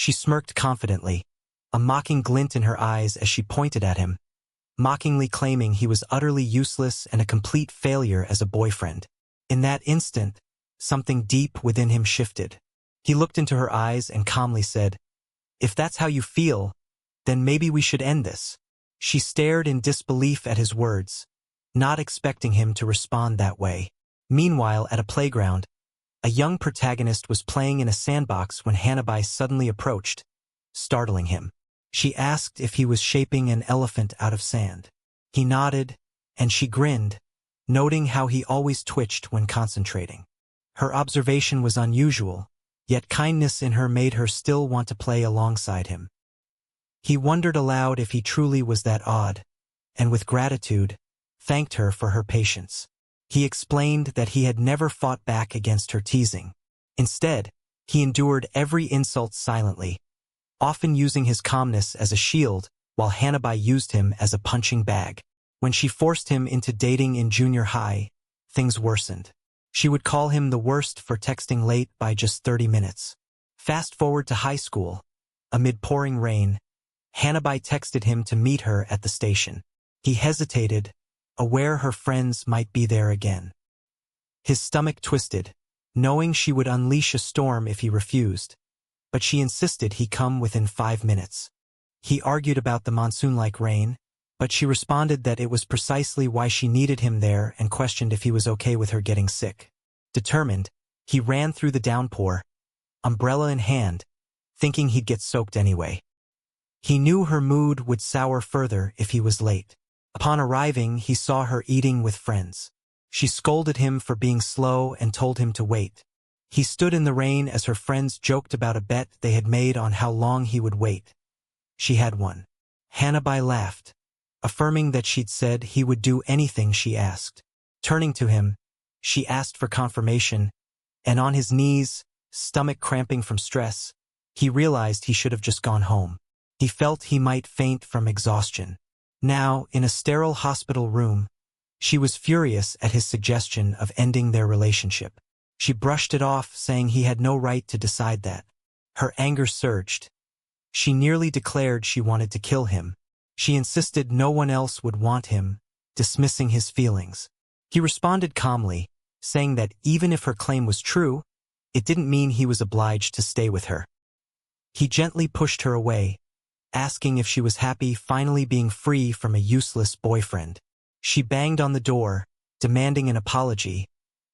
She smirked confidently, a mocking glint in her eyes as she pointed at him, mockingly claiming he was utterly useless and a complete failure as a boyfriend. In that instant, something deep within him shifted. He looked into her eyes and calmly said, "If that's how you feel, then maybe we should end this." She stared in disbelief at his words, not expecting him to respond that way. Meanwhile, at a playground, a young protagonist was playing in a sandbox when Hanabi suddenly approached, startling him. She asked if he was shaping an elephant out of sand. He nodded, and she grinned, noting how he always twitched when concentrating. Her observation was unusual, yet kindness in her made her still want to play alongside him. He wondered aloud if he truly was that odd, and with gratitude, thanked her for her patience. He explained that he had never fought back against her teasing. Instead, he endured every insult silently, often using his calmness as a shield while Hanabi used him as a punching bag. When she forced him into dating in junior high, things worsened. She would call him the worst for texting late by just 30 minutes. Fast forward to high school. Amid pouring rain, Hanabi texted him to meet her at the station. He hesitated, aware her friends might be there again. His stomach twisted, knowing she would unleash a storm if he refused, but she insisted he come within 5 minutes. He argued about the monsoon-like rain, but she responded that it was precisely why she needed him there and questioned if he was okay with her getting sick. Determined, he ran through the downpour, umbrella in hand, thinking he'd get soaked anyway. He knew her mood would sour further if he was late. Upon arriving, he saw her eating with friends. She scolded him for being slow and told him to wait. He stood in the rain as her friends joked about a bet they had made on how long he would wait. She had won. Hanabi laughed, affirming that she'd said he would do anything she asked. Turning to him, she asked for confirmation, and on his knees, stomach cramping from stress, he realized he should have just gone home. He felt he might faint from exhaustion. Now, in a sterile hospital room, she was furious at his suggestion of ending their relationship. She brushed it off, saying he had no right to decide that. Her anger surged. She nearly declared she wanted to kill him. She insisted no one else would want him, dismissing his feelings. He responded calmly, saying that even if her claim was true, it didn't mean he was obliged to stay with her. He gently pushed her away, asking if she was happy finally being free from a useless boyfriend. She banged on the door, demanding an apology,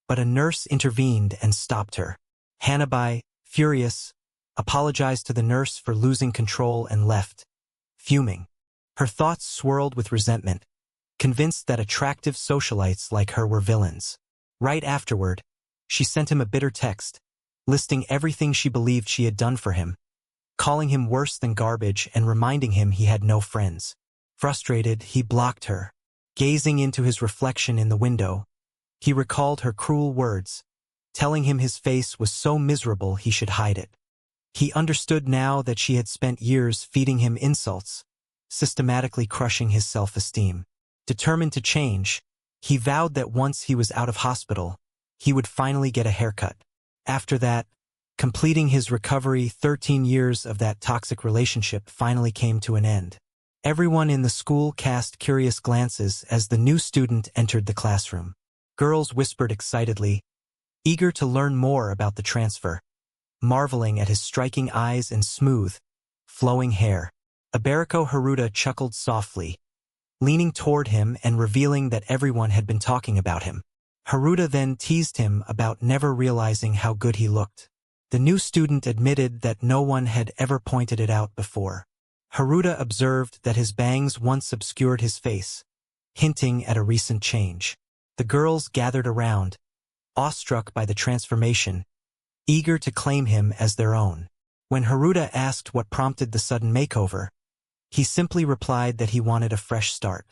but a nurse intervened and stopped her. Hanabi, furious, apologized to the nurse for losing control and left, fuming. Her thoughts swirled with resentment, convinced that attractive socialites like her were villains. Right afterward, she sent him a bitter text, listing everything she believed she had done for him, calling him worse than garbage and reminding him he had no friends. Frustrated, he blocked her. Gazing into his reflection in the window, he recalled her cruel words, telling him his face was so miserable he should hide it. He understood now that she had spent years feeding him insults, systematically crushing his self-esteem. Determined to change, he vowed that once he was out of hospital, he would finally get a haircut. After that, completing his recovery, 13 years of that toxic relationship finally came to an end. Everyone in the school cast curious glances as the new student entered the classroom. Girls whispered excitedly, eager to learn more about the transfer, marveling at his striking eyes and smooth, flowing hair. Abariko Haruta chuckled softly, leaning toward him and revealing that everyone had been talking about him. Haruta then teased him about never realizing how good he looked. The new student admitted that no one had ever pointed it out before. Haruta observed that his bangs once obscured his face, hinting at a recent change. The girls gathered around, awestruck by the transformation, eager to claim him as their own. When Haruta asked what prompted the sudden makeover, he simply replied that he wanted a fresh start.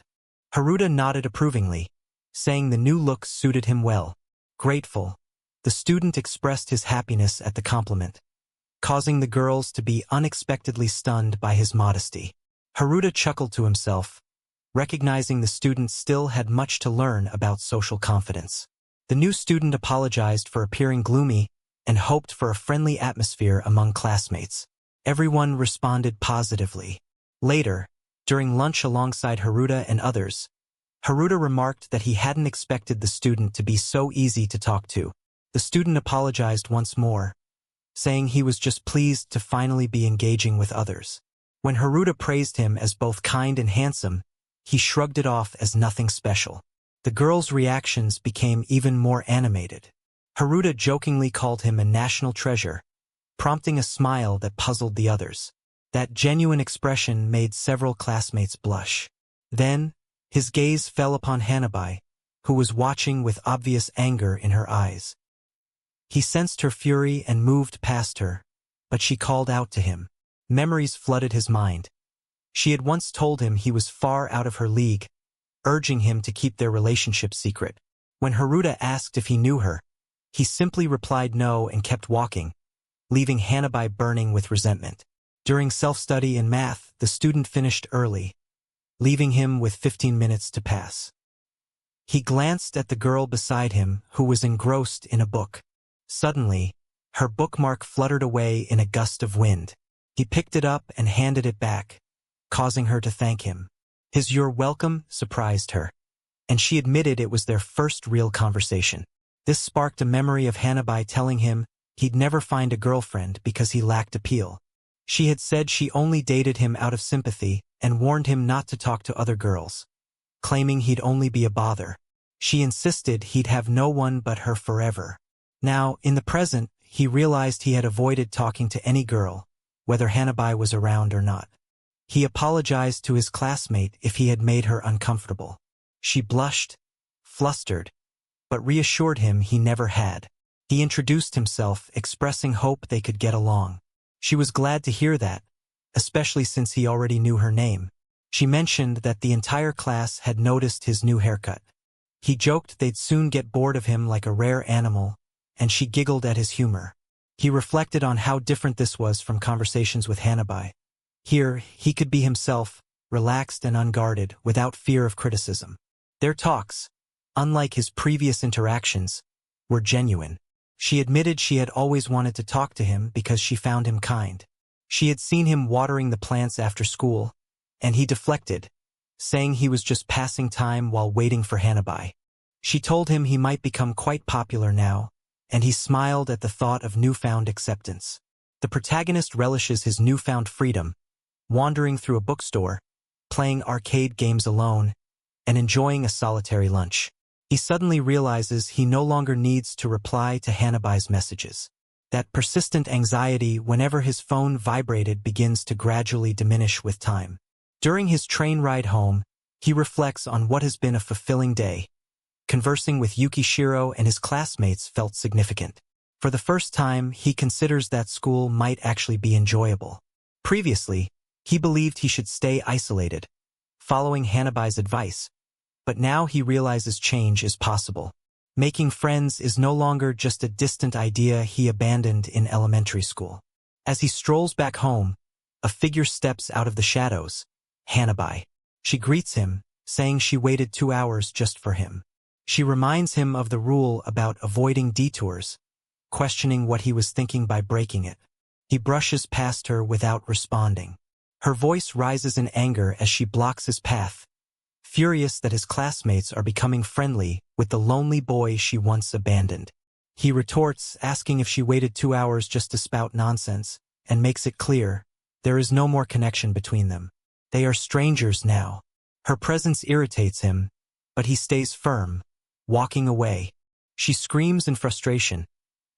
Haruta nodded approvingly, saying the new look suited him well. Grateful, the student expressed his happiness at the compliment, causing the girls to be unexpectedly stunned by his modesty. Haruta chuckled to himself, recognizing the student still had much to learn about social confidence. The new student apologized for appearing gloomy and hoped for a friendly atmosphere among classmates. Everyone responded positively. Later, during lunch alongside Haruta and others, Haruta remarked that he hadn't expected the student to be so easy to talk to. The student apologized once more, saying he was just pleased to finally be engaging with others. When Haruta praised him as both kind and handsome, he shrugged it off as nothing special. The girls' reactions became even more animated. Haruta jokingly called him a national treasure, prompting a smile that puzzled the others. That genuine expression made several classmates blush. Then, his gaze fell upon Hanabi, who was watching with obvious anger in her eyes. He sensed her fury and moved past her, but she called out to him. Memories flooded his mind. She had once told him he was far out of her league, urging him to keep their relationship secret. When Haruta asked if he knew her, he simply replied no and kept walking, leaving Hanabi burning with resentment. During self-study in math, the student finished early, leaving him with 15 minutes to pass. He glanced at the girl beside him, who was engrossed in a book. Suddenly, her bookmark fluttered away in a gust of wind. He picked it up and handed it back, causing her to thank him. His "you're welcome" surprised her, and she admitted it was their first real conversation. This sparked a memory of Hanabi telling him he'd never find a girlfriend because he lacked appeal. She had said she only dated him out of sympathy and warned him not to talk to other girls, claiming he'd only be a bother. She insisted he'd have no one but her forever. Now, in the present, he realized he had avoided talking to any girl, whether Hanabi was around or not. He apologized to his classmate if he had made her uncomfortable. She blushed, flustered, but reassured him he never had. He introduced himself, expressing hope they could get along. She was glad to hear that, especially since he already knew her name. She mentioned that the entire class had noticed his new haircut. He joked they'd soon get bored of him like a rare animal, and she giggled at his humor. He reflected on how different this was from conversations with Hanabi. Here, he could be himself, relaxed and unguarded, without fear of criticism. Their talks, unlike his previous interactions, were genuine. She admitted she had always wanted to talk to him because she found him kind. She had seen him watering the plants after school, and he deflected, saying he was just passing time while waiting for Hanabi. She told him he might become quite popular now, and he smiled at the thought of newfound acceptance. The protagonist relishes his newfound freedom, wandering through a bookstore, playing arcade games alone, and enjoying a solitary lunch. He suddenly realizes he no longer needs to reply to Hanabi's messages. That persistent anxiety whenever his phone vibrated begins to gradually diminish with time. During his train ride home, he reflects on what has been a fulfilling day. Conversing with Yukishiro and his classmates felt significant. For the first time, he considers that school might actually be enjoyable. Previously, he believed he should stay isolated, following Hanabi's advice, but now he realizes change is possible. Making friends is no longer just a distant idea he abandoned in elementary school. As he strolls back home, a figure steps out of the shadows, Hanabi. She greets him, saying she waited 2 hours just for him. She reminds him of the rule about avoiding detours, questioning what he was thinking by breaking it. He brushes past her without responding. Her voice rises in anger as she blocks his path, furious that his classmates are becoming friendly with the lonely boy she once abandoned. He retorts, asking if she waited 2 hours just to spout nonsense, and makes it clear there is no more connection between them. They are strangers now. Her presence irritates him, but he stays firm, walking away. She screams in frustration,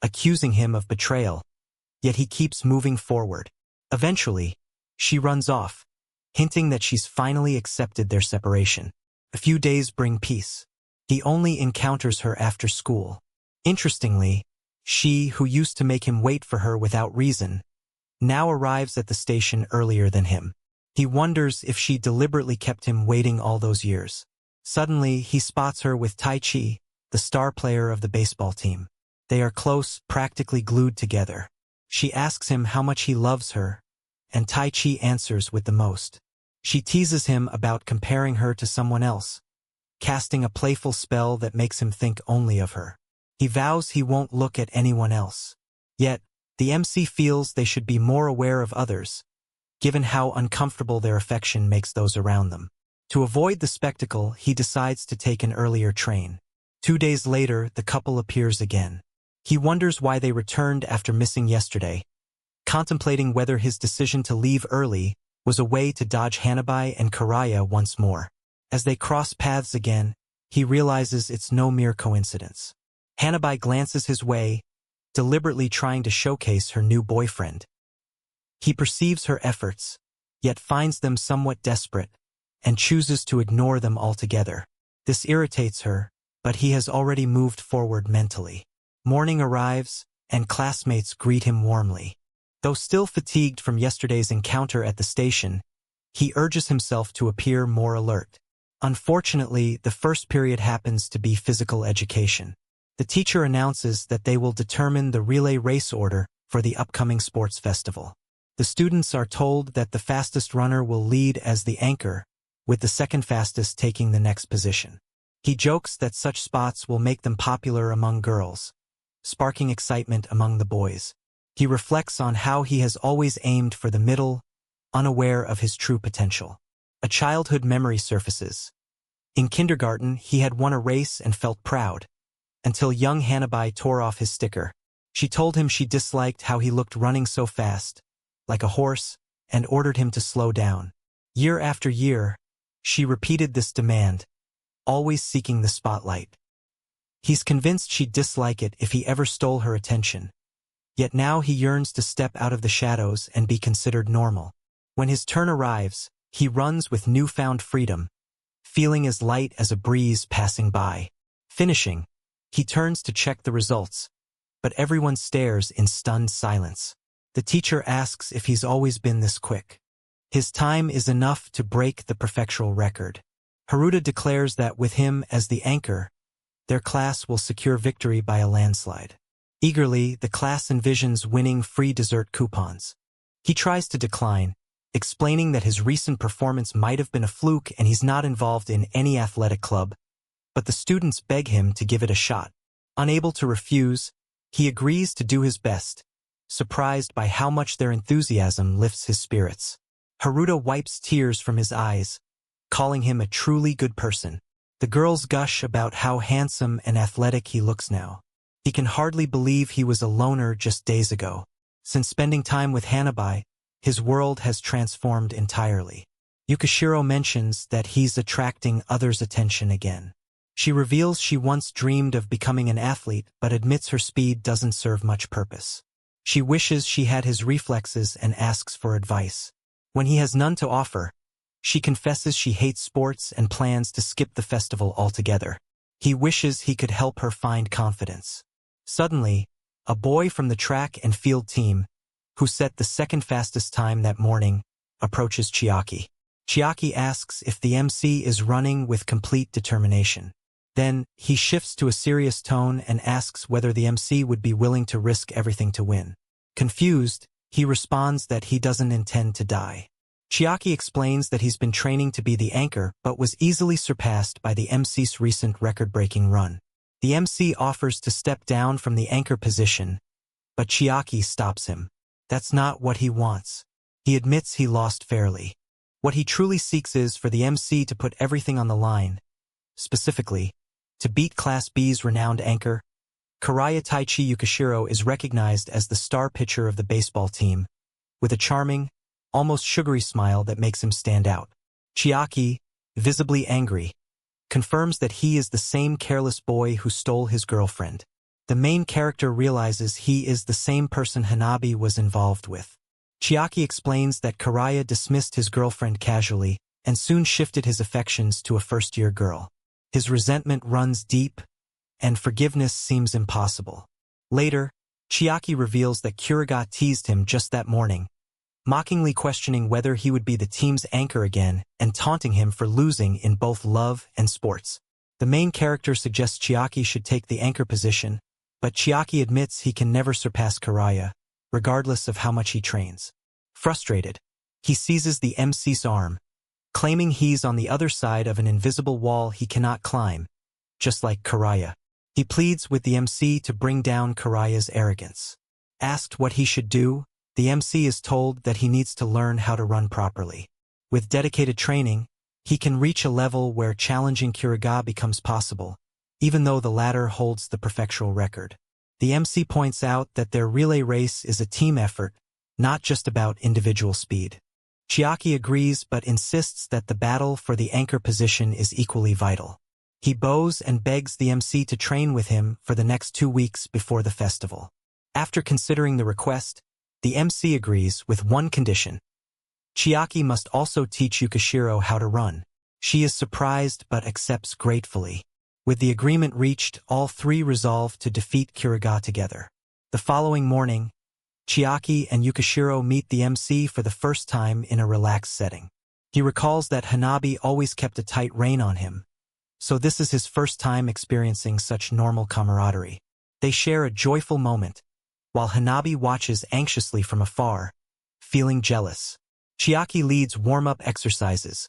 accusing him of betrayal, yet he keeps moving forward. Eventually, she runs off, hinting that she's finally accepted their separation. A few days bring peace. He only encounters her after school. Interestingly, she, who used to make him wait for her without reason, now arrives at the station earlier than him. He wonders if she deliberately kept him waiting all those years. Suddenly, he spots her with Taichi, the star player of the baseball team. They are close, practically glued together. She asks him how much he loves her, and Taichi answers with the most. She teases him about comparing her to someone else, casting a playful spell that makes him think only of her. He vows he won't look at anyone else. Yet, The MC feels they should be more aware of others, given how uncomfortable their affection makes those around them. To avoid the spectacle, he decides to take an earlier train. 2 days later, the couple appears again. He wonders why they returned after missing yesterday, contemplating whether his decision to leave early was a way to dodge Hanabi and Karaya once more. As they cross paths again, he realizes it's no mere coincidence. Hanabi glances his way, deliberately trying to showcase her new boyfriend. He perceives her efforts, yet finds them somewhat desperate, and chooses to ignore them altogether. This irritates her, but he has already moved forward mentally. Morning arrives, and classmates greet him warmly. Though still fatigued from yesterday's encounter at the station, he urges himself to appear more alert. Unfortunately, the first period happens to be physical education. The teacher announces that they will determine the relay race order for the upcoming sports festival. The students are told that the fastest runner will lead as the anchor, with the second fastest taking the next position. He jokes that such spots will make them popular among girls, sparking excitement among the boys. He reflects on how he has always aimed for the middle, unaware of his true potential. A childhood memory surfaces. In kindergarten, he had won a race and felt proud, until young Hanabi tore off his sticker. She told him she disliked how he looked running so fast, like a horse, and ordered him to slow down. Year after year, she repeated this demand, always seeking the spotlight. He's convinced she'd dislike it if he ever stole her attention. Yet now he yearns to step out of the shadows and be considered normal. When his turn arrives, he runs with newfound freedom, feeling as light as a breeze passing by. Finishing, he turns to check the results, but everyone stares in stunned silence. The teacher asks if he's always been this quick. His time is enough to break the prefectural record. Haruta declares that with him as the anchor, their class will secure victory by a landslide. Eagerly, the class envisions winning free dessert coupons. He tries to decline, explaining that his recent performance might have been a fluke and he's not involved in any athletic club, but the students beg him to give it a shot. Unable to refuse, he agrees to do his best, surprised by how much their enthusiasm lifts his spirits. Haruta wipes tears from his eyes, calling him a truly good person. The girls gush about how handsome and athletic he looks now. He can hardly believe he was a loner just days ago. Since spending time with Hanabi, his world has transformed entirely. Yukishiro mentions that he's attracting others' attention again. She reveals she once dreamed of becoming an athlete but admits her speed doesn't serve much purpose. She wishes she had his reflexes and asks for advice. When he has none to offer, she confesses she hates sports and plans to skip the festival altogether. He wishes he could help her find confidence. Suddenly, a boy from the track and field team, who set the second fastest time that morning, approaches Chiaki. Chiaki asks if the MC is running with complete determination. Then, he shifts to a serious tone and asks whether the MC would be willing to risk everything to win. Confused, he responds that he doesn't intend to die. Chiaki explains that he's been training to be the anchor but was easily surpassed by the MC's recent record-breaking run. The MC offers to step down from the anchor position, but Chiaki stops him. That's not what he wants. He admits he lost fairly. What he truly seeks is for the MC to put everything on the line. Specifically, to beat Class B's renowned anchor. Karaya Taichi Yukishiro is recognized as the star pitcher of the baseball team, with a charming, almost sugary smile that makes him stand out. Chiaki, visibly angry, confirms that he is the same careless boy who stole his girlfriend. The main character realizes he is the same person Hanabi was involved with. Chiaki explains that Karaya dismissed his girlfriend casually and soon shifted his affections to a first-year girl. His resentment runs deep, and forgiveness seems impossible. Later, Chiaki reveals that Kiriga teased him just that morning, mockingly questioning whether he would be the team's anchor again and taunting him for losing in both love and sports. The main character suggests Chiaki should take the anchor position, but Chiaki admits he can never surpass Karaya, regardless of how much he trains. Frustrated, he seizes the MC's arm, claiming he's on the other side of an invisible wall he cannot climb, just like Karaya. He pleads with the MC to bring down Karaya's arrogance. Asked what he should do, the MC is told that he needs to learn how to run properly. With dedicated training, he can reach a level where challenging Kiriga becomes possible, even though the latter holds the prefectural record. The MC points out that their relay race is a team effort, not just about individual speed. Chiaki agrees but insists that the battle for the anchor position is equally vital. He bows and begs the MC to train with him for the next 2 weeks before the festival. After considering the request, the MC agrees with one condition. Chiaki must also teach Yukishiro how to run. She is surprised but accepts gratefully. With the agreement reached, all three resolve to defeat Kiriga together. The following morning, Chiaki and Yukishiro meet the MC for the first time in a relaxed setting. He recalls that Hanabi always kept a tight rein on him, so this is his first time experiencing such normal camaraderie. They share a joyful moment, while Hanabi watches anxiously from afar, feeling jealous. Chiaki leads warm-up exercises,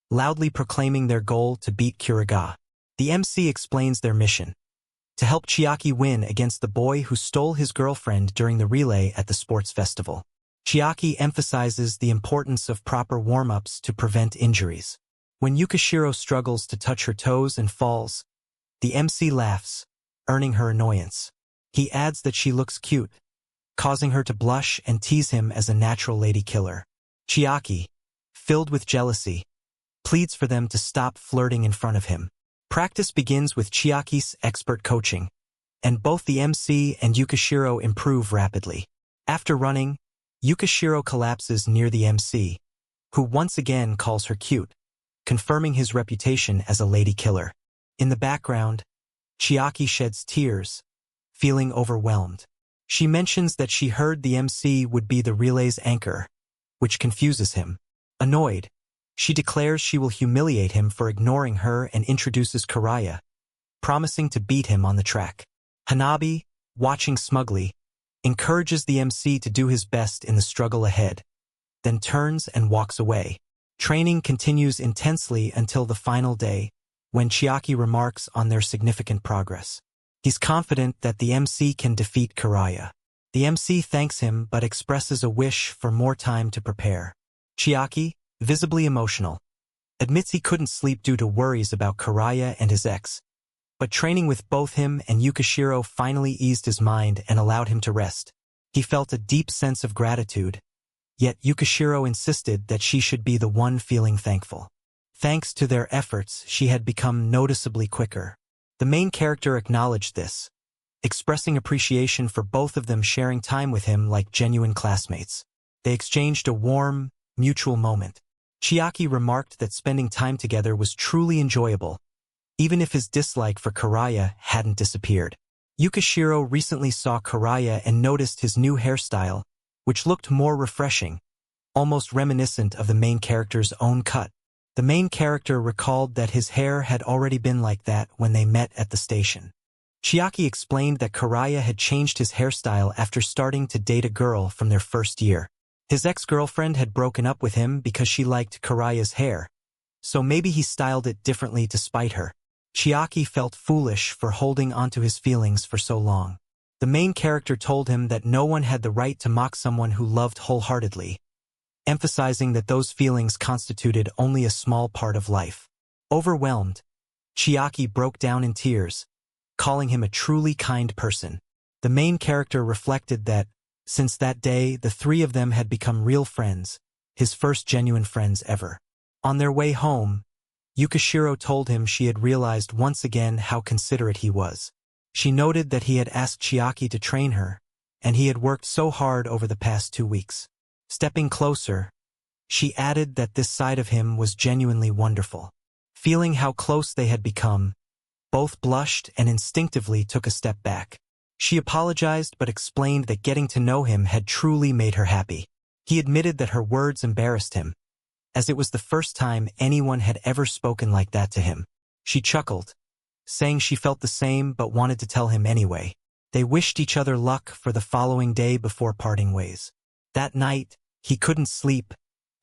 loudly proclaiming their goal to beat Kiriga. The MC explains their mission: to help Chiaki win against the boy who stole his girlfriend during the relay at the sports festival. Chiaki emphasizes the importance of proper warm-ups to prevent injuries. When Yukishiro struggles to touch her toes and falls, the MC laughs, earning her annoyance. He adds that she looks cute, causing her to blush and tease him as a natural lady killer. Chiaki, filled with jealousy, pleads for them to stop flirting in front of him. Practice begins with Chiaki's expert coaching, and both the MC and Yukishiro improve rapidly. After running, Yukishiro collapses near the MC, who once again calls her cute, confirming his reputation as a lady killer. In the background, Chiaki sheds tears, feeling overwhelmed. She mentions that she heard the MC would be the relay's anchor, which confuses him. Annoyed, she declares she will humiliate him for ignoring her and introduces Karaya, promising to beat him on the track. Hanabi, watching smugly, encourages the MC to do his best in the struggle ahead, then turns and walks away. Training continues intensely until the final day, when Chiaki remarks on their significant progress. He's confident that the MC can defeat Karaya. The MC thanks him but expresses a wish for more time to prepare. Chiaki, visibly emotional, admits he couldn't sleep due to worries about Karaya and his ex, but training with both him and Yukishiro finally eased his mind and allowed him to rest. He felt a deep sense of gratitude, yet Yukishiro insisted that she should be the one feeling thankful. Thanks to their efforts, she had become noticeably quicker. The main character acknowledged this, expressing appreciation for both of them sharing time with him like genuine classmates. They exchanged a warm, mutual moment. Chiaki remarked that spending time together was truly enjoyable, even if his dislike for Karaya hadn't disappeared. Yukishiro recently saw Karaya and noticed his new hairstyle, which looked more refreshing, almost reminiscent of the main character's own cut. The main character recalled that his hair had already been like that when they met at the station. Chiaki explained that Karaya had changed his hairstyle after starting to date a girl from their first year. His ex-girlfriend had broken up with him because she liked Karaya's hair, so maybe he styled it differently to spite her. Chiaki felt foolish for holding onto his feelings for so long. The main character told him that no one had the right to mock someone who loved wholeheartedly, emphasizing that those feelings constituted only a small part of life. Overwhelmed, Chiaki broke down in tears, calling him a truly kind person. The main character reflected that, since that day, the three of them had become real friends, his first genuine friends ever. On their way home, Yukishiro told him she had realized once again how considerate he was. She noted that he had asked Chiaki to train her, and he had worked so hard over the past 2 weeks. Stepping closer, she added that this side of him was genuinely wonderful. Feeling how close they had become, both blushed and instinctively took a step back. She apologized but explained that getting to know him had truly made her happy. He admitted that her words embarrassed him, as it was the first time anyone had ever spoken like that to him. She chuckled, saying she felt the same but wanted to tell him anyway. They wished each other luck for the following day before parting ways. That night, he couldn't sleep,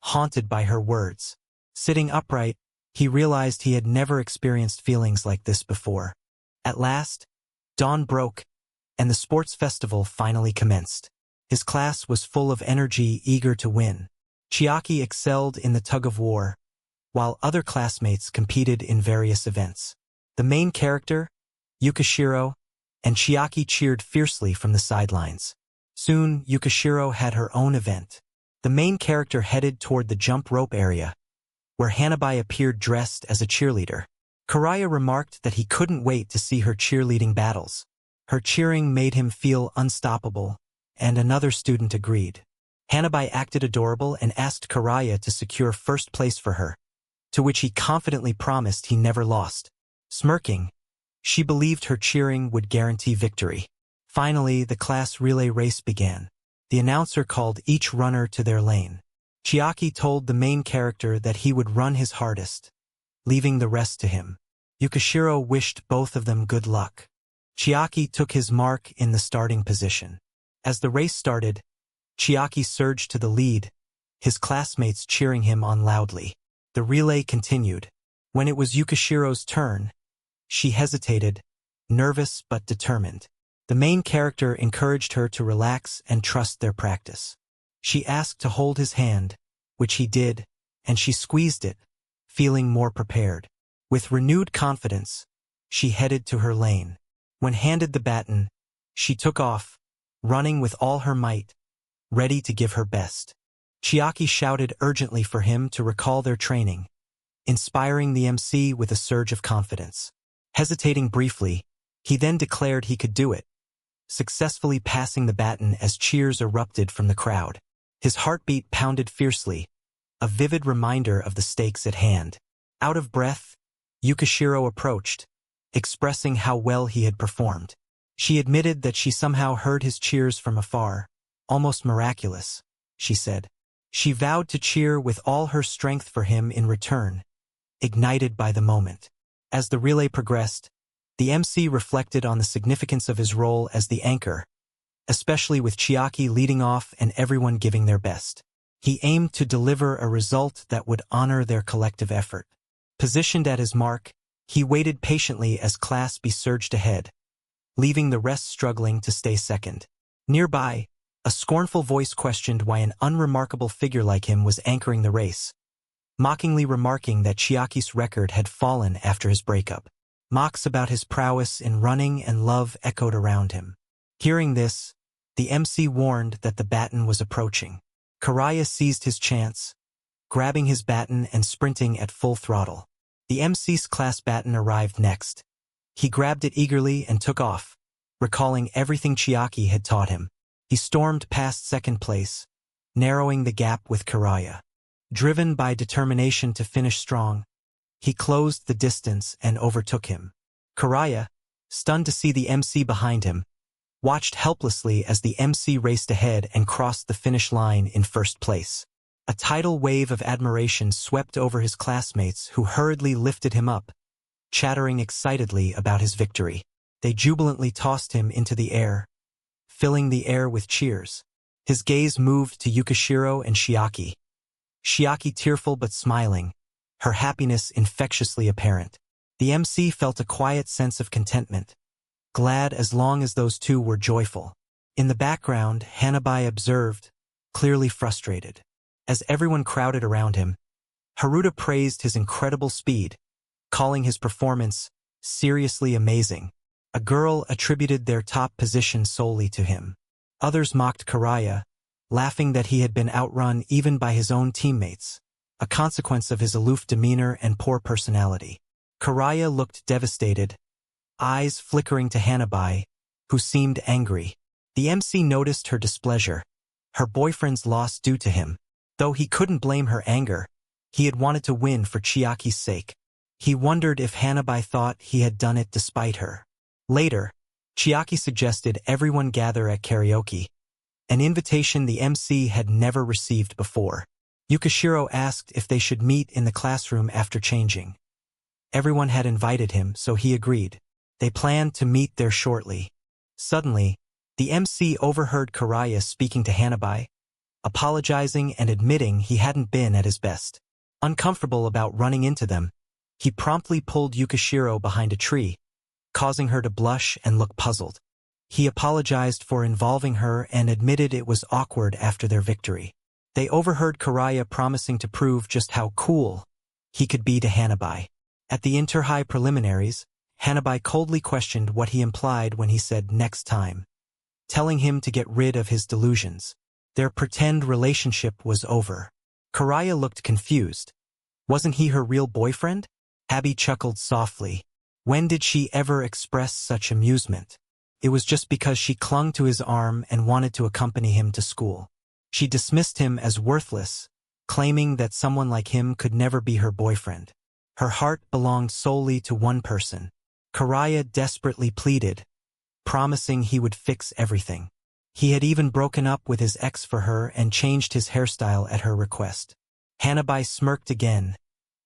haunted by her words. Sitting upright, he realized he had never experienced feelings like this before. At last, dawn broke, and the sports festival finally commenced. His class was full of energy, eager to win. Chiaki excelled in the tug-of-war, while other classmates competed in various events. The main character, Yukishiro, and Chiaki cheered fiercely from the sidelines. Soon, Yukishiro had her own event. The main character headed toward the jump rope area, where Hanabi appeared dressed as a cheerleader. Karaya remarked that he couldn't wait to see her cheerleading battles. Her cheering made him feel unstoppable, and another student agreed. Hanabi acted adorable and asked Karaya to secure first place for her, to which he confidently promised he never lost. Smirking, she believed her cheering would guarantee victory. Finally, the class relay race began. The announcer called each runner to their lane. Chiaki told the main character that he would run his hardest, leaving the rest to him. Yukishiro wished both of them good luck. Chiaki took his mark in the starting position. As the race started, Chiaki surged to the lead, his classmates cheering him on loudly. The relay continued. When it was Yukishiro's turn, she hesitated, nervous but determined. The main character encouraged her to relax and trust their practice. She asked to hold his hand, which he did, and she squeezed it, feeling more prepared. With renewed confidence, she headed to her lane. When handed the baton, she took off, running with all her might, ready to give her best. Chiaki shouted urgently for him to recall their training, inspiring the MC with a surge of confidence. Hesitating briefly, he then declared he could do it, successfully passing the baton as cheers erupted from the crowd. His heartbeat pounded fiercely, a vivid reminder of the stakes at hand. Out of breath, Yukishiro approached, expressing how well he had performed. She admitted that she somehow heard his cheers from afar, almost miraculous, she said. She vowed to cheer with all her strength for him in return, ignited by the moment. As the relay progressed, the MC reflected on the significance of his role as the anchor, especially with Chiaki leading off and everyone giving their best. He aimed to deliver a result that would honor their collective effort. Positioned at his mark, he waited patiently as Class B surged ahead, leaving the rest struggling to stay second. Nearby, a scornful voice questioned why an unremarkable figure like him was anchoring the race, mockingly remarking that Chiaki's record had fallen after his breakup. Mocks about his prowess in running and love echoed around him. Hearing this, the MC warned that the baton was approaching. Karaya seized his chance, grabbing his baton and sprinting at full throttle. The MC's class baton arrived next. He grabbed it eagerly and took off, recalling everything Chiaki had taught him. He stormed past second place, narrowing the gap with Karaya. Driven by determination to finish strong, he closed the distance and overtook him. Karaya, stunned to see the MC behind him, watched helplessly as the MC raced ahead and crossed the finish line in first place. A tidal wave of admiration swept over his classmates who hurriedly lifted him up, chattering excitedly about his victory. They jubilantly tossed him into the air, filling the air with cheers. His gaze moved to Yukishiro and Chiaki. Chiaki tearful but smiling, her happiness infectiously apparent. The MC felt a quiet sense of contentment, glad as long as those two were joyful. In the background, Hanabi observed, clearly frustrated. As everyone crowded around him, Haruta praised his incredible speed, calling his performance seriously amazing. A girl attributed their top position solely to him. Others mocked Karaya, laughing that he had been outrun even by his own teammates, a consequence of his aloof demeanor and poor personality. Karaya looked devastated, eyes flickering to Hanabi, who seemed angry. The MC noticed her displeasure, her boyfriend's loss due to him. Though he couldn't blame her anger, he had wanted to win for Chiaki's sake. He wondered if Hanabi thought he had done it despite her. Later, Chiaki suggested everyone gather at karaoke, an invitation the MC had never received before. Yukishiro asked if they should meet in the classroom after changing. Everyone had invited him, so he agreed. They planned to meet there shortly. Suddenly, the MC overheard Karaya speaking to Hanabi, apologizing and admitting he hadn't been at his best. Uncomfortable about running into them, he promptly pulled Yukishiro behind a tree, causing her to blush and look puzzled. He apologized for involving her and admitted it was awkward after their victory. They overheard Karaya promising to prove just how cool he could be to Hanabi. At the inter-high preliminaries, Hanabi coldly questioned what he implied when he said next time, telling him to get rid of his delusions. Their pretend relationship was over. Karaya looked confused. Wasn't he her real boyfriend? Abby chuckled softly. When did she ever express such amusement? It was just because she clung to his arm and wanted to accompany him to school. She dismissed him as worthless, claiming that someone like him could never be her boyfriend. Her heart belonged solely to one person. Karaya desperately pleaded, promising he would fix everything. He had even broken up with his ex for her and changed his hairstyle at her request. Hanabi smirked again,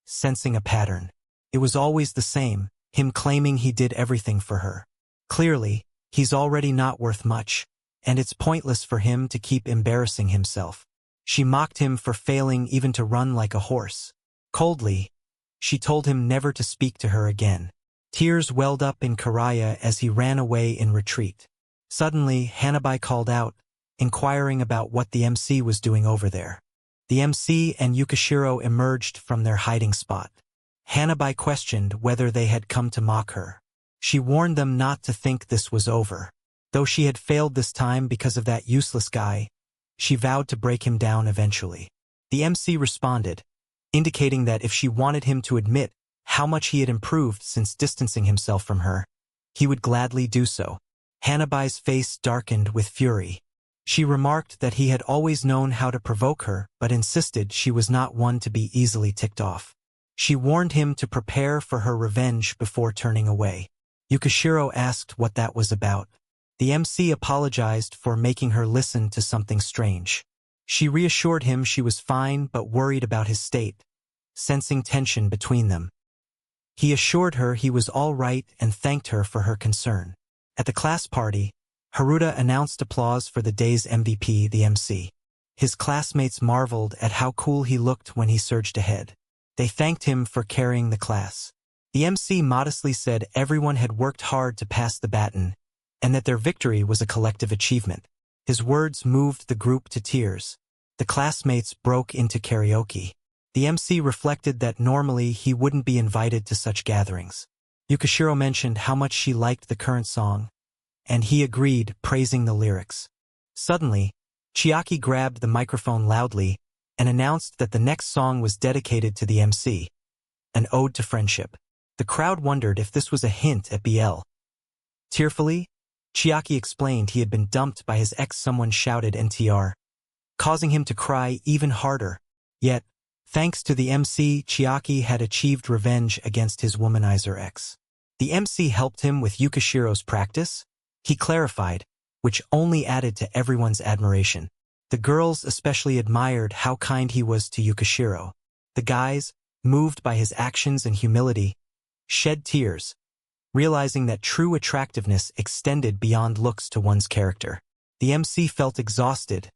sensing a pattern. It was always the same, him claiming he did everything for her. Clearly, he's already not worth much, and it's pointless for him to keep embarrassing himself. She mocked him for failing even to run like a horse. Coldly, she told him never to speak to her again. Tears welled up in Karaya as he ran away in retreat. Suddenly, Hanabi called out, inquiring about what the MC was doing over there. The MC and Yukishiro emerged from their hiding spot. Hanabi questioned whether they had come to mock her. She warned them not to think this was over. Though she had failed this time because of that useless guy, she vowed to break him down eventually. The MC responded, indicating that if she wanted him to admit how much he had improved since distancing himself from her, he would gladly do so. Hanabi's face darkened with fury. She remarked that he had always known how to provoke her, but insisted she was not one to be easily ticked off. She warned him to prepare for her revenge before turning away. Yukishiro asked what that was about. The MC apologized for making her listen to something strange. She reassured him she was fine but worried about his state, sensing tension between them. He assured her he was all right and thanked her for her concern. At the class party, Haruta announced applause for the day's MVP, the MC. His classmates marveled at how cool he looked when he surged ahead. They thanked him for carrying the class. The MC modestly said everyone had worked hard to pass the baton, and that their victory was a collective achievement. His words moved the group to tears. The classmates broke into karaoke. The MC reflected that normally he wouldn't be invited to such gatherings. Yukishiro mentioned how much she liked the current song, and he agreed, praising the lyrics. Suddenly, Chiaki grabbed the microphone loudly and announced that the next song was dedicated to the MC, an ode to friendship. The crowd wondered if this was a hint at BL. Tearfully, Chiaki explained he had been dumped by his ex. Someone shouted NTR, causing him to cry even harder. Yet, thanks to the MC, Chiaki had achieved revenge against his womanizer ex. The MC helped him with Yukishiro's practice, he clarified, which only added to everyone's admiration. The girls especially admired how kind he was to Yukishiro. The guys, moved by his actions and humility, shed tears, realizing that true attractiveness extended beyond looks to one's character. The MC felt exhausted,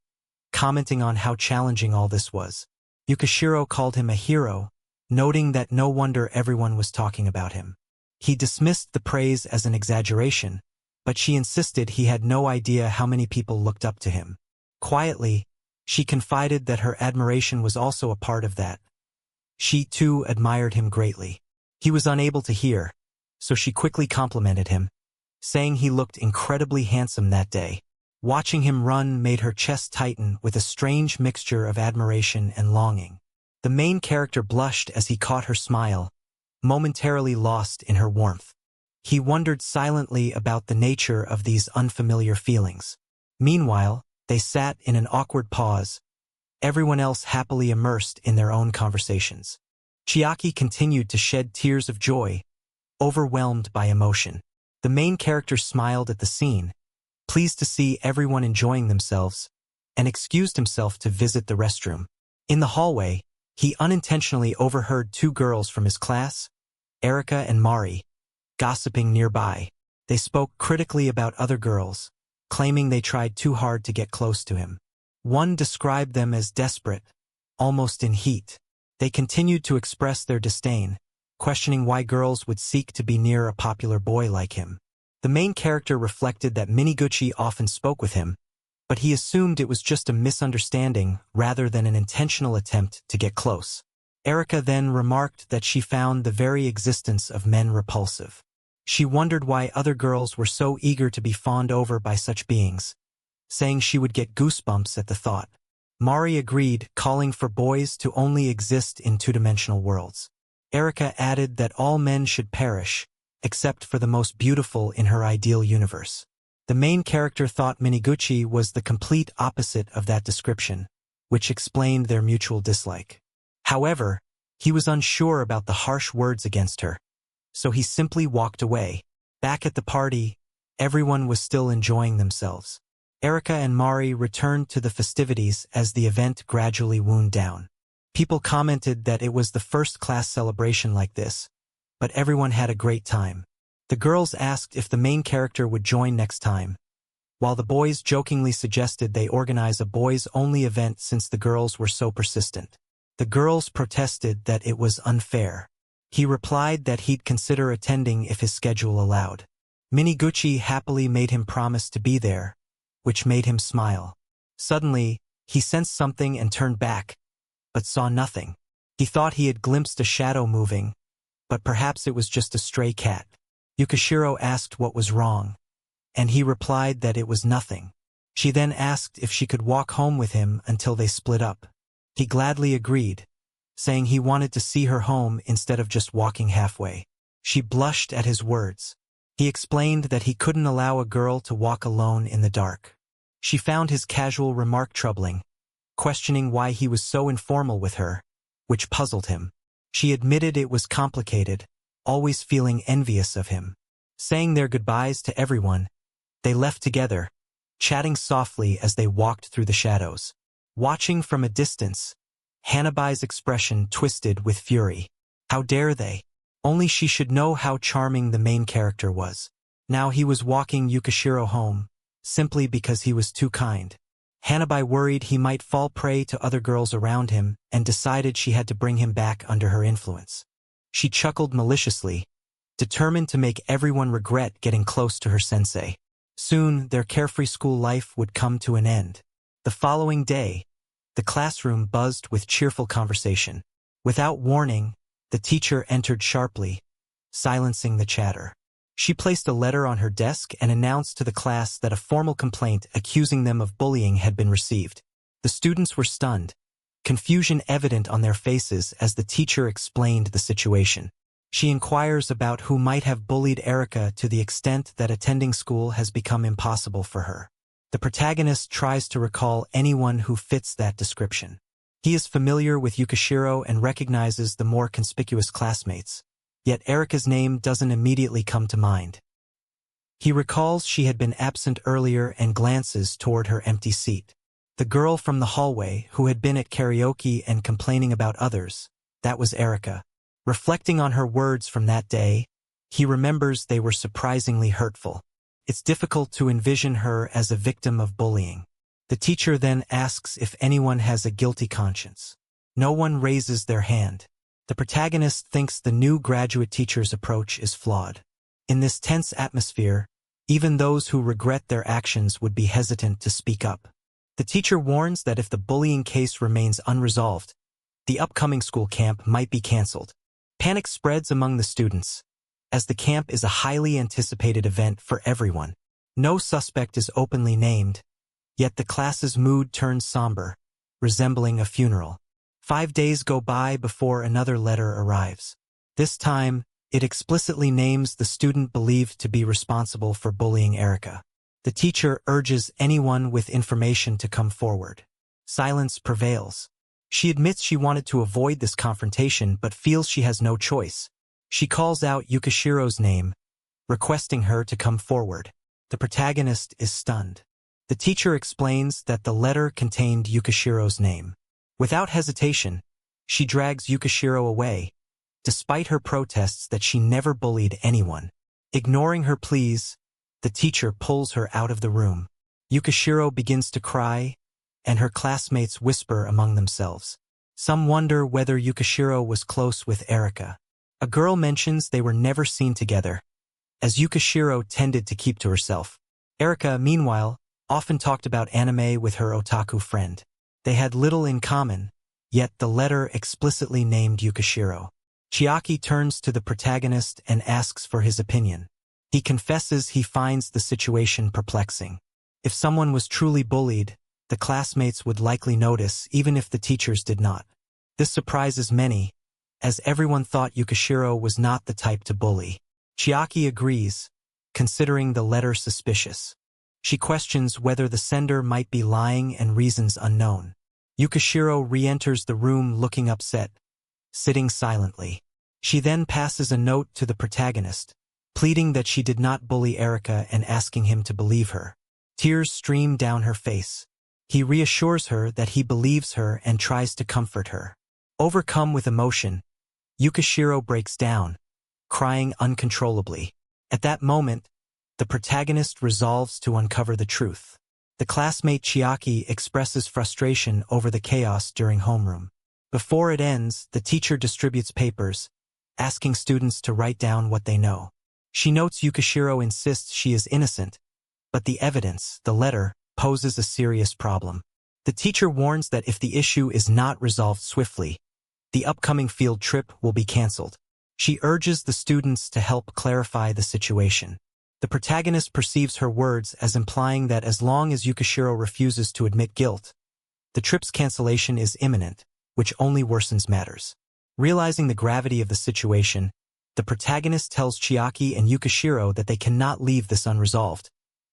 commenting on how challenging all this was. Yukishiro called him a hero, noting that no wonder everyone was talking about him. He dismissed the praise as an exaggeration, but she insisted he had no idea how many people looked up to him. Quietly, she confided that her admiration was also a part of that. She, too, admired him greatly. He was unable to hear, so she quickly complimented him, saying he looked incredibly handsome that day. Watching him run made her chest tighten with a strange mixture of admiration and longing. The main character blushed as he caught her smile, momentarily lost in her warmth. He wondered silently about the nature of these unfamiliar feelings. Meanwhile, they sat in an awkward pause, everyone else happily immersed in their own conversations. Chiaki continued to shed tears of joy, overwhelmed by emotion. The main character smiled at the scene, pleased to see everyone enjoying themselves, and excused himself to visit the restroom. In the hallway, he unintentionally overheard two girls from his class, Erika and Mari, gossiping nearby. They spoke critically about other girls, claiming they tried too hard to get close to him. One described them as desperate, almost in heat. They continued to express their disdain, questioning why girls would seek to be near a popular boy like him. The main character reflected that Miniguchi often spoke with him, but he assumed it was just a misunderstanding rather than an intentional attempt to get close. Erika then remarked that she found the very existence of men repulsive. She wondered why other girls were so eager to be fawned over by such beings, saying she would get goosebumps at the thought. Mari agreed, calling for boys to only exist in two-dimensional worlds. Erika added that all men should perish, except for the most beautiful in her ideal universe. The main character thought Miniguchi was the complete opposite of that description, which explained their mutual dislike. However, he was unsure about the harsh words against her, so he simply walked away. Back at the party, everyone was still enjoying themselves. Erika and Mari returned to the festivities as the event gradually wound down. People commented that it was the first-class celebration like this, but everyone had a great time. The girls asked if the main character would join next time, while the boys jokingly suggested they organize a boys-only event since the girls were so persistent. The girls protested that it was unfair. He replied that he'd consider attending if his schedule allowed. Miniguchi happily made him promise to be there, which made him smile. Suddenly, he sensed something and turned back, but saw nothing. He thought he had glimpsed a shadow moving, but perhaps it was just a stray cat. Yukishiro asked what was wrong, and he replied that it was nothing. She then asked if she could walk home with him until they split up. He gladly agreed, saying he wanted to see her home instead of just walking halfway. She blushed at his words. He explained that he couldn't allow a girl to walk alone in the dark. She found his casual remark troubling, questioning why he was so informal with her, which puzzled him. She admitted it was complicated, always feeling envious of him. Saying their goodbyes to everyone, they left together, chatting softly as they walked through the shadows. Watching from a distance, Hanabai's expression twisted with fury. How dare they? Only she should know how charming the main character was. Now he was walking Yukishiro home, simply because he was too kind. Hanabai worried he might fall prey to other girls around him and decided she had to bring him back under her influence. She chuckled maliciously, determined to make everyone regret getting close to her sensei. Soon, their carefree school life would come to an end. The following day, the classroom buzzed with cheerful conversation. Without warning, the teacher entered sharply, silencing the chatter. She placed a letter on her desk and announced to the class that a formal complaint accusing them of bullying had been received. The students were stunned, confusion evident on their faces as the teacher explained the situation. She inquires about who might have bullied Erika to the extent that attending school has become impossible for her. The protagonist tries to recall anyone who fits that description. He is familiar with Yukishiro and recognizes the more conspicuous classmates, yet Erika's name doesn't immediately come to mind. He recalls she had been absent earlier and glances toward her empty seat. The girl from the hallway who had been at karaoke and complaining about others, that was Erika. Reflecting on her words from that day, he remembers they were surprisingly hurtful. It's difficult to envision her as a victim of bullying. The teacher then asks if anyone has a guilty conscience. No one raises their hand. The protagonist thinks the new graduate teacher's approach is flawed. In this tense atmosphere, even those who regret their actions would be hesitant to speak up. The teacher warns that if the bullying case remains unresolved, the upcoming school camp might be canceled. Panic spreads among the students, as the camp is a highly anticipated event for everyone. No suspect is openly named, yet the class's mood turns somber, resembling a funeral. 5 days go by before another letter arrives. This time, it explicitly names the student believed to be responsible for bullying Erika. The teacher urges anyone with information to come forward. Silence prevails. She admits she wanted to avoid this confrontation but feels she has no choice. She calls out Yukishiro's name, requesting her to come forward. The protagonist is stunned. The teacher explains that the letter contained Yukishiro's name. Without hesitation, she drags Yukishiro away, despite her protests that she never bullied anyone. Ignoring her pleas, the teacher pulls her out of the room. Yukishiro begins to cry, and her classmates whisper among themselves. Some wonder whether Yukishiro was close with Erika. A girl mentions they were never seen together, as Yukishiro tended to keep to herself. Erika, meanwhile, often talked about anime with her otaku friend. They had little in common, yet the letter explicitly named Yukishiro. Chiaki turns to the protagonist and asks for his opinion. He confesses he finds the situation perplexing. If someone was truly bullied, the classmates would likely notice, even if the teachers did not. This surprises many, as everyone thought Yukishiro was not the type to bully. Chiaki agrees, considering the letter suspicious. She questions whether the sender might be lying and reasons unknown. Yukishiro re-enters the room looking upset, sitting silently. She then passes a note to the protagonist, pleading that she did not bully Erika and asking him to believe her. Tears stream down her face. He reassures her that he believes her and tries to comfort her. Overcome with emotion, Yukishiro breaks down, crying uncontrollably. At that moment, the protagonist resolves to uncover the truth. The classmate Chiaki expresses frustration over the chaos during homeroom. Before it ends, the teacher distributes papers, asking students to write down what they know. She notes Yukishiro insists she is innocent, but the evidence, the letter, poses a serious problem. The teacher warns that if the issue is not resolved swiftly, the upcoming field trip will be cancelled. She urges the students to help clarify the situation. The protagonist perceives her words as implying that as long as Yukishiro refuses to admit guilt, the trip's cancellation is imminent, which only worsens matters. Realizing the gravity of the situation, the protagonist tells Chiaki and Yukishiro that they cannot leave this unresolved,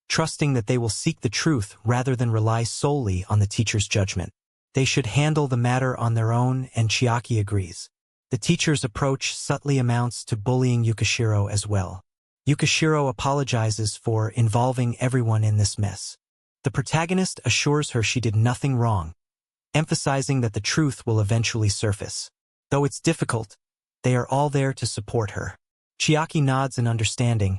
trusting that they will seek the truth rather than rely solely on the teacher's judgment. They should handle the matter on their own, and Chiaki agrees. The teacher's approach subtly amounts to bullying Yukishiro as well. Yukishiro apologizes for involving everyone in this mess. The protagonist assures her she did nothing wrong, emphasizing that the truth will eventually surface. Though it's difficult, they are all there to support her. Chiaki nods in understanding,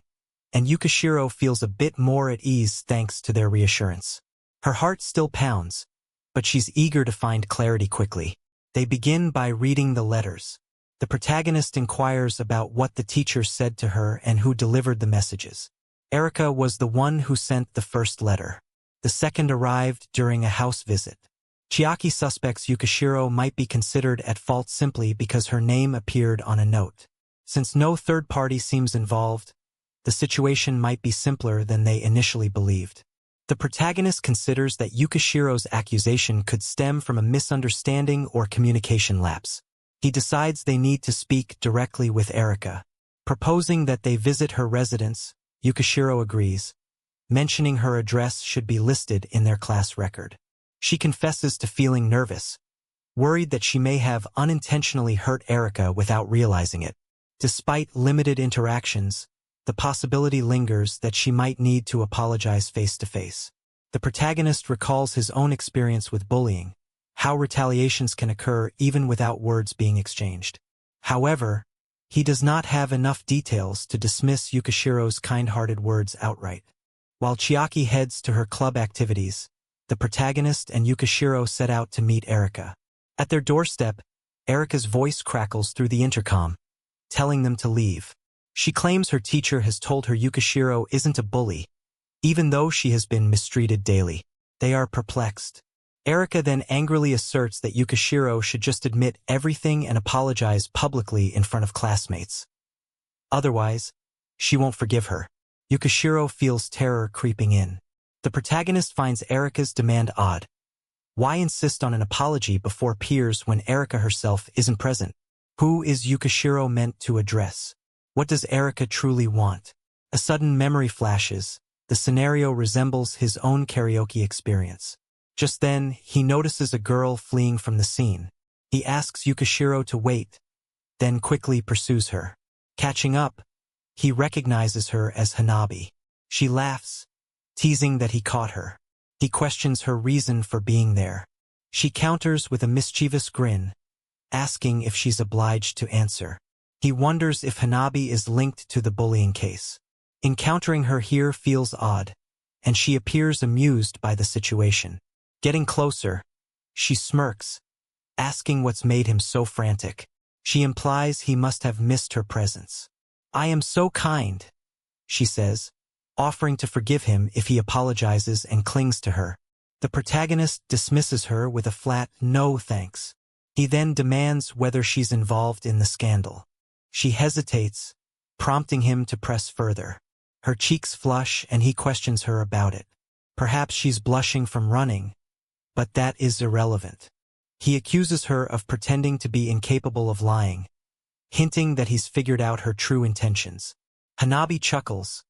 and Yukishiro feels a bit more at ease thanks to their reassurance. Her heart still pounds, but she's eager to find clarity quickly. They begin by reading the letters. The protagonist inquires about what the teacher said to her and who delivered the messages. Erika was the one who sent the first letter. The second arrived during a house visit. Chiaki suspects Yukishiro might be considered at fault simply because her name appeared on a note. Since no third party seems involved, the situation might be simpler than they initially believed. The protagonist considers that Yukishiro's accusation could stem from a misunderstanding or communication lapse. He decides they need to speak directly with Erika. Proposing that they visit her residence, Yukishiro agrees, mentioning her address should be listed in their class record. She confesses to feeling nervous, worried that she may have unintentionally hurt Erika without realizing it. Despite limited interactions, the possibility lingers that she might need to apologize face-to-face. The protagonist recalls his own experience with bullying, how retaliations can occur even without words being exchanged. However, he does not have enough details to dismiss Yukishiro's kind-hearted words outright. While Chiaki heads to her club activities, the protagonist and Yukishiro set out to meet Erika. At their doorstep, Erika's voice crackles through the intercom, telling them to leave. She claims her teacher has told her Yukishiro isn't a bully, even though she has been mistreated daily. They are perplexed. Erika then angrily asserts that Yukishiro should just admit everything and apologize publicly in front of classmates. Otherwise, she won't forgive her. Yukishiro feels terror creeping in. The protagonist finds Erika's demand odd. Why insist on an apology before peers when Erika herself isn't present? Who is Yukishiro meant to address? What does Erika truly want? A sudden memory flashes. The scenario resembles his own karaoke experience. Just then, he notices a girl fleeing from the scene. He asks Yukishiro to wait, then quickly pursues her. Catching up, he recognizes her as Hanabi. She laughs, teasing that he caught her. He questions her reason for being there. She counters with a mischievous grin, asking if she's obliged to answer. He wonders if Hanabi is linked to the bullying case. Encountering her here feels odd, and she appears amused by the situation. Getting closer, she smirks, asking what's made him so frantic. She implies he must have missed her presence. "I am so kind," she says, offering to forgive him if he apologizes and clings to her. The protagonist dismisses her with a flat "no thanks." He then demands whether she's involved in the scandal. She hesitates, prompting him to press further. Her cheeks flush and he questions her about it. Perhaps she's blushing from running, but that is irrelevant. He accuses her of pretending to be incapable of lying, hinting that he's figured out her true intentions. Hanabi chuckles,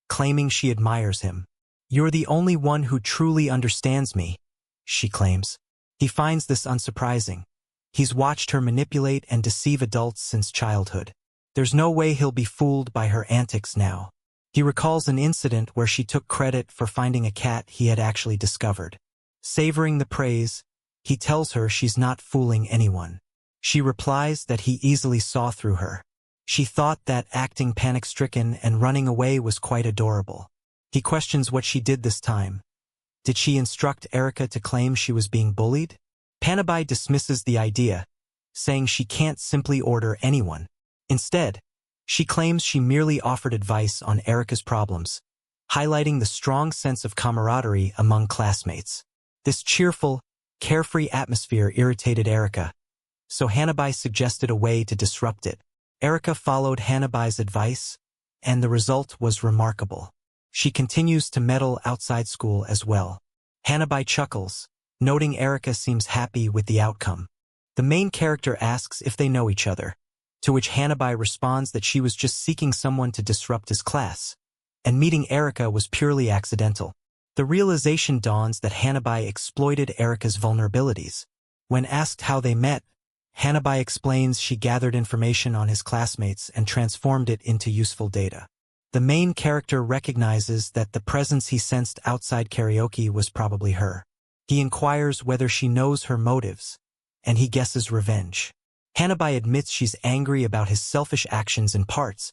claiming she admires him. "You're the only one who truly understands me," she claims. He finds this unsurprising. He's watched her manipulate and deceive adults since childhood. There's no way he'll be fooled by her antics now. He recalls an incident where she took credit for finding a cat he had actually discovered. Savoring the praise, he tells her she's not fooling anyone. She replies that he easily saw through her. She thought that acting panic-stricken and running away was quite adorable. He questions what she did this time. Did she instruct Erika to claim she was being bullied? Hanabi dismisses the idea, saying she can't simply order anyone. Instead, she claims she merely offered advice on Erika's problems, highlighting the strong sense of camaraderie among classmates. This cheerful, carefree atmosphere irritated Erika, so Hanabi suggested a way to disrupt it. Erika followed Hanabi's advice, and the result was remarkable. She continues to meddle outside school as well. Hanabi chuckles, noting Erika seems happy with the outcome. The main character asks if they know each other, to which Hanabi responds that she was just seeking someone to disrupt his class, and meeting Erika was purely accidental. The realization dawns that Hanabi exploited Erika's vulnerabilities. When asked how they met, Hanabi explains she gathered information on his classmates and transformed it into useful data. The main character recognizes that the presence he sensed outside karaoke was probably her. He inquires whether she knows her motives, and he guesses revenge. Hanabi admits she's angry about his selfish actions in parts,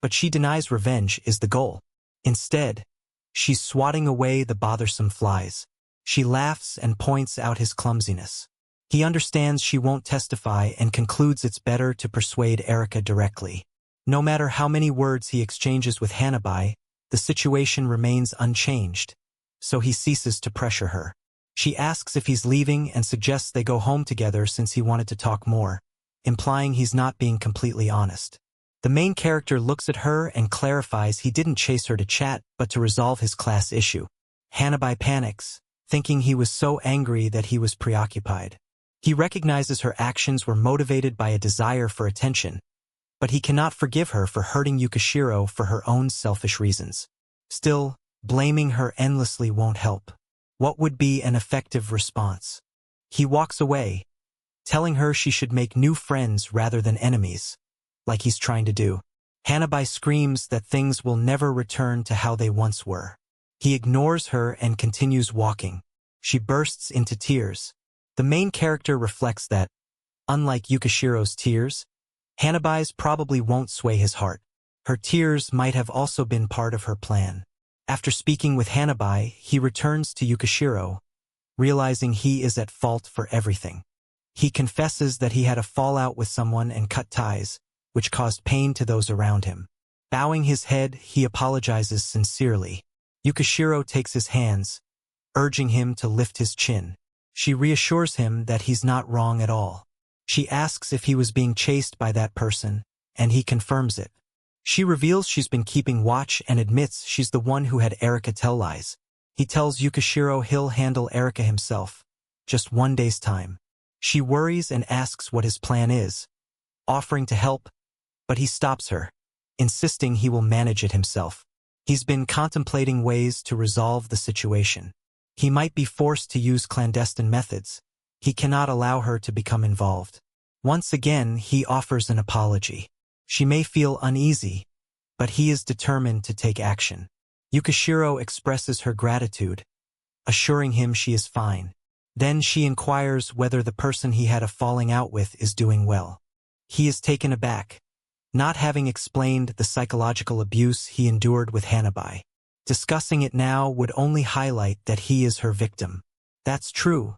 but she denies revenge is the goal. Instead, she's swatting away the bothersome flies. She laughs and points out his clumsiness. He understands she won't testify and concludes it's better to persuade Erika directly. No matter how many words he exchanges with Hanabi, the situation remains unchanged, so he ceases to pressure her. She asks if he's leaving and suggests they go home together since he wanted to talk more, implying he's not being completely honest. The main character looks at her and clarifies he didn't chase her to chat but to resolve his class issue. Hanabi panics, thinking he was so angry that he was preoccupied. He recognizes her actions were motivated by a desire for attention, but he cannot forgive her for hurting Yukishiro for her own selfish reasons. Still, blaming her endlessly won't help. What would be an effective response? He walks away, telling her she should make new friends rather than enemies, like he's trying to do. Hanabi screams that things will never return to how they once were. He ignores her and continues walking. She bursts into tears. The main character reflects that, unlike Yukishiro's tears, Hanabi's probably won't sway his heart. Her tears might have also been part of her plan. After speaking with Hanabi, he returns to Yukishiro, realizing he is at fault for everything. He confesses that he had a fallout with someone and cut ties, which caused pain to those around him. Bowing his head, he apologizes sincerely. Yukishiro takes his hands, urging him to lift his chin. She reassures him that he's not wrong at all. She asks if he was being chased by that person, and he confirms it. She reveals she's been keeping watch and admits she's the one who had Erika tell lies. He tells Yukishiro he'll handle Erika himself, just one day's time. She worries and asks what his plan is, offering to help, but he stops her, insisting he will manage it himself. He's been contemplating ways to resolve the situation. He might be forced to use clandestine methods. He cannot allow her to become involved. Once again, he offers an apology. She may feel uneasy, but he is determined to take action. Yukishiro expresses her gratitude, assuring him she is fine. Then she inquires whether the person he had a falling out with is doing well. He is taken aback, not having explained the psychological abuse he endured with Hanabi. Discussing it now would only highlight that he is her victim. That's true,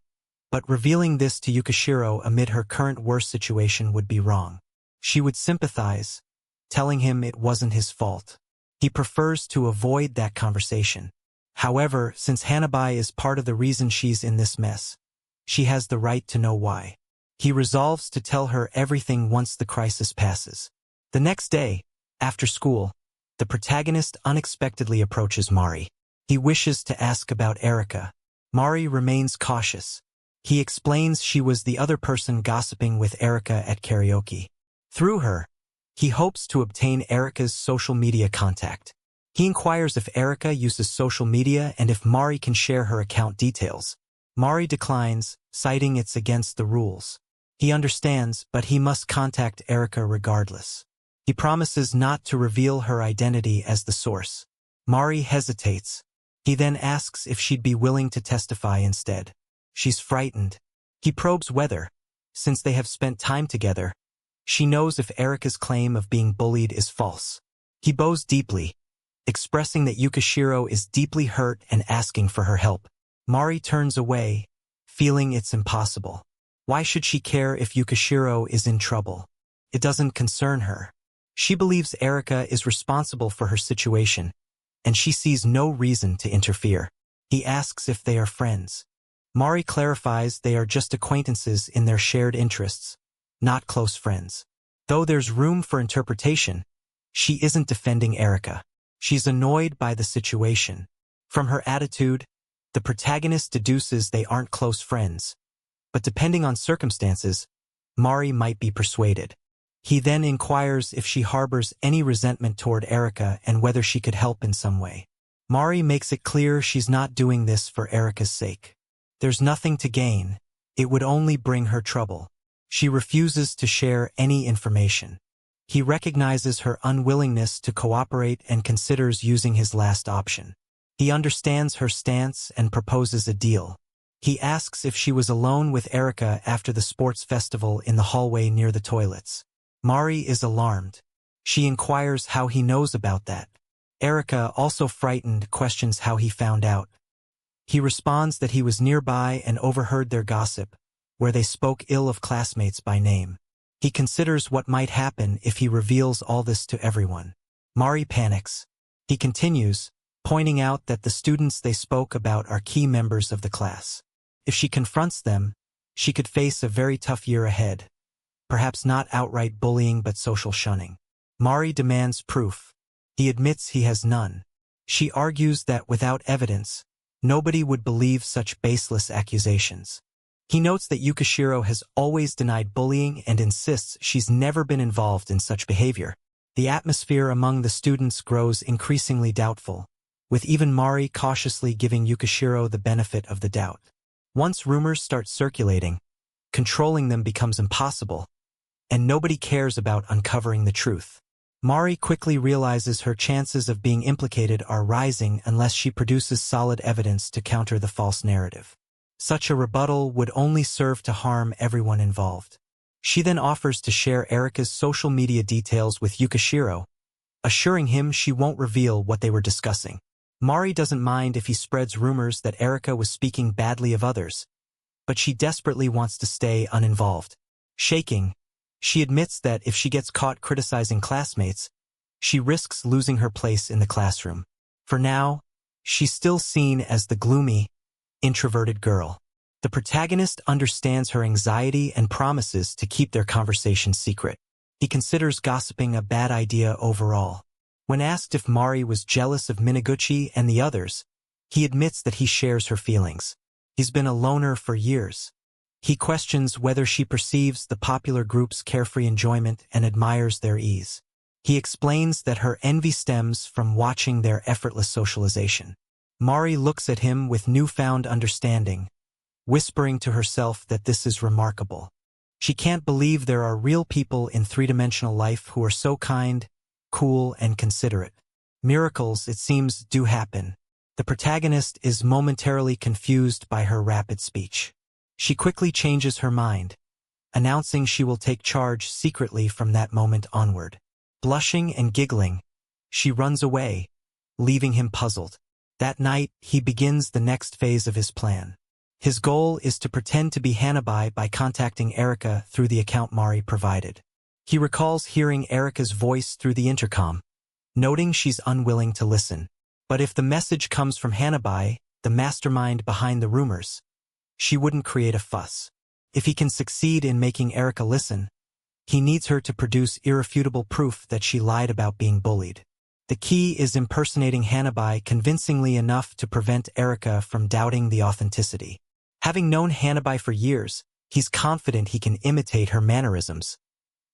but revealing this to Yukishiro amid her current worse situation would be wrong. She would sympathize, telling him it wasn't his fault. He prefers to avoid that conversation. However, since Hanabi is part of the reason she's in this mess, she has the right to know why. He resolves to tell her everything once the crisis passes. The next day, after school, the protagonist unexpectedly approaches Mari. He wishes to ask about Erika. Mari remains cautious. He explains she was the other person gossiping with Erika at karaoke. Through her, he hopes to obtain Erika's social media contact. He inquires if Erika uses social media and if Mari can share her account details. Mari declines, citing it's against the rules. He understands, but he must contact Erika regardless. He promises not to reveal her identity as the source. Mari hesitates. He then asks if she'd be willing to testify instead. She's frightened. He probes whether, since they have spent time together, she knows if Erika's claim of being bullied is false. He bows deeply, expressing that Yukishiro is deeply hurt and asking for her help. Mari turns away, feeling it's impossible. Why should she care if Yukishiro is in trouble? It doesn't concern her. She believes Erika is responsible for her situation, and she sees no reason to interfere. He asks if they are friends. Mari clarifies they are just acquaintances in their shared interests, not close friends. Though there's room for interpretation, she isn't defending Erika. She's annoyed by the situation. From her attitude, the protagonist deduces they aren't close friends, but depending on circumstances, Mari might be persuaded. He then inquires if she harbors any resentment toward Erika and whether she could help in some way. Mari makes it clear she's not doing this for Erika's sake. There's nothing to gain. It would only bring her trouble. She refuses to share any information. He recognizes her unwillingness to cooperate and considers using his last option. He understands her stance and proposes a deal. He asks if she was alone with Erika after the sports festival in the hallway near the toilets. Mari is alarmed. She inquires how he knows about that. Erika, also frightened, questions how he found out. He responds that he was nearby and overheard their gossip, where they spoke ill of classmates by name. He considers what might happen if he reveals all this to everyone. Mari panics. He continues, pointing out that the students they spoke about are key members of the class. If she confronts them, she could face a very tough year ahead. Perhaps not outright bullying but social shunning. Mari demands proof. He admits he has none. She argues that without evidence, nobody would believe such baseless accusations. He notes that Yukishiro has always denied bullying and insists she's never been involved in such behavior. The atmosphere among the students grows increasingly doubtful, with even Mari cautiously giving Yukishiro the benefit of the doubt. Once rumors start circulating, controlling them becomes impossible, and nobody cares about uncovering the truth. Mari quickly realizes her chances of being implicated are rising unless she produces solid evidence to counter the false narrative. Such a rebuttal would only serve to harm everyone involved. She then offers to share Erika's social media details with Yukishiro, assuring him she won't reveal what they were discussing. Mari doesn't mind if he spreads rumors that Erika was speaking badly of others, but she desperately wants to stay uninvolved. Shaking, she admits that if she gets caught criticizing classmates, she risks losing her place in the classroom. For now, she's still seen as the gloomy, introverted girl. The protagonist understands her anxiety and promises to keep their conversation secret. He considers gossiping a bad idea overall. When asked if Mari was jealous of Minaguchi and the others, he admits that he shares her feelings. He's been a loner for years. He questions whether she perceives the popular group's carefree enjoyment and admires their ease. He explains that her envy stems from watching their effortless socialization. Mari looks at him with newfound understanding, whispering to herself that this is remarkable. She can't believe there are real people in three-dimensional life who are so kind, cool, and considerate. Miracles, it seems, do happen. The protagonist is momentarily confused by her rapid speech. She quickly changes her mind, announcing she will take charge secretly from that moment onward. Blushing and giggling, she runs away, leaving him puzzled. That night, he begins the next phase of his plan. His goal is to pretend to be Hanabi by contacting Erika through the account Mari provided. He recalls hearing Erika's voice through the intercom, noting she's unwilling to listen. But if the message comes from Hanabi, the mastermind behind the rumors, she wouldn't create a fuss. If he can succeed in making Erika listen, he needs her to produce irrefutable proof that she lied about being bullied. The key is impersonating Hanabi convincingly enough to prevent Erika from doubting the authenticity. Having known Hanabi for years, he's confident he can imitate her mannerisms.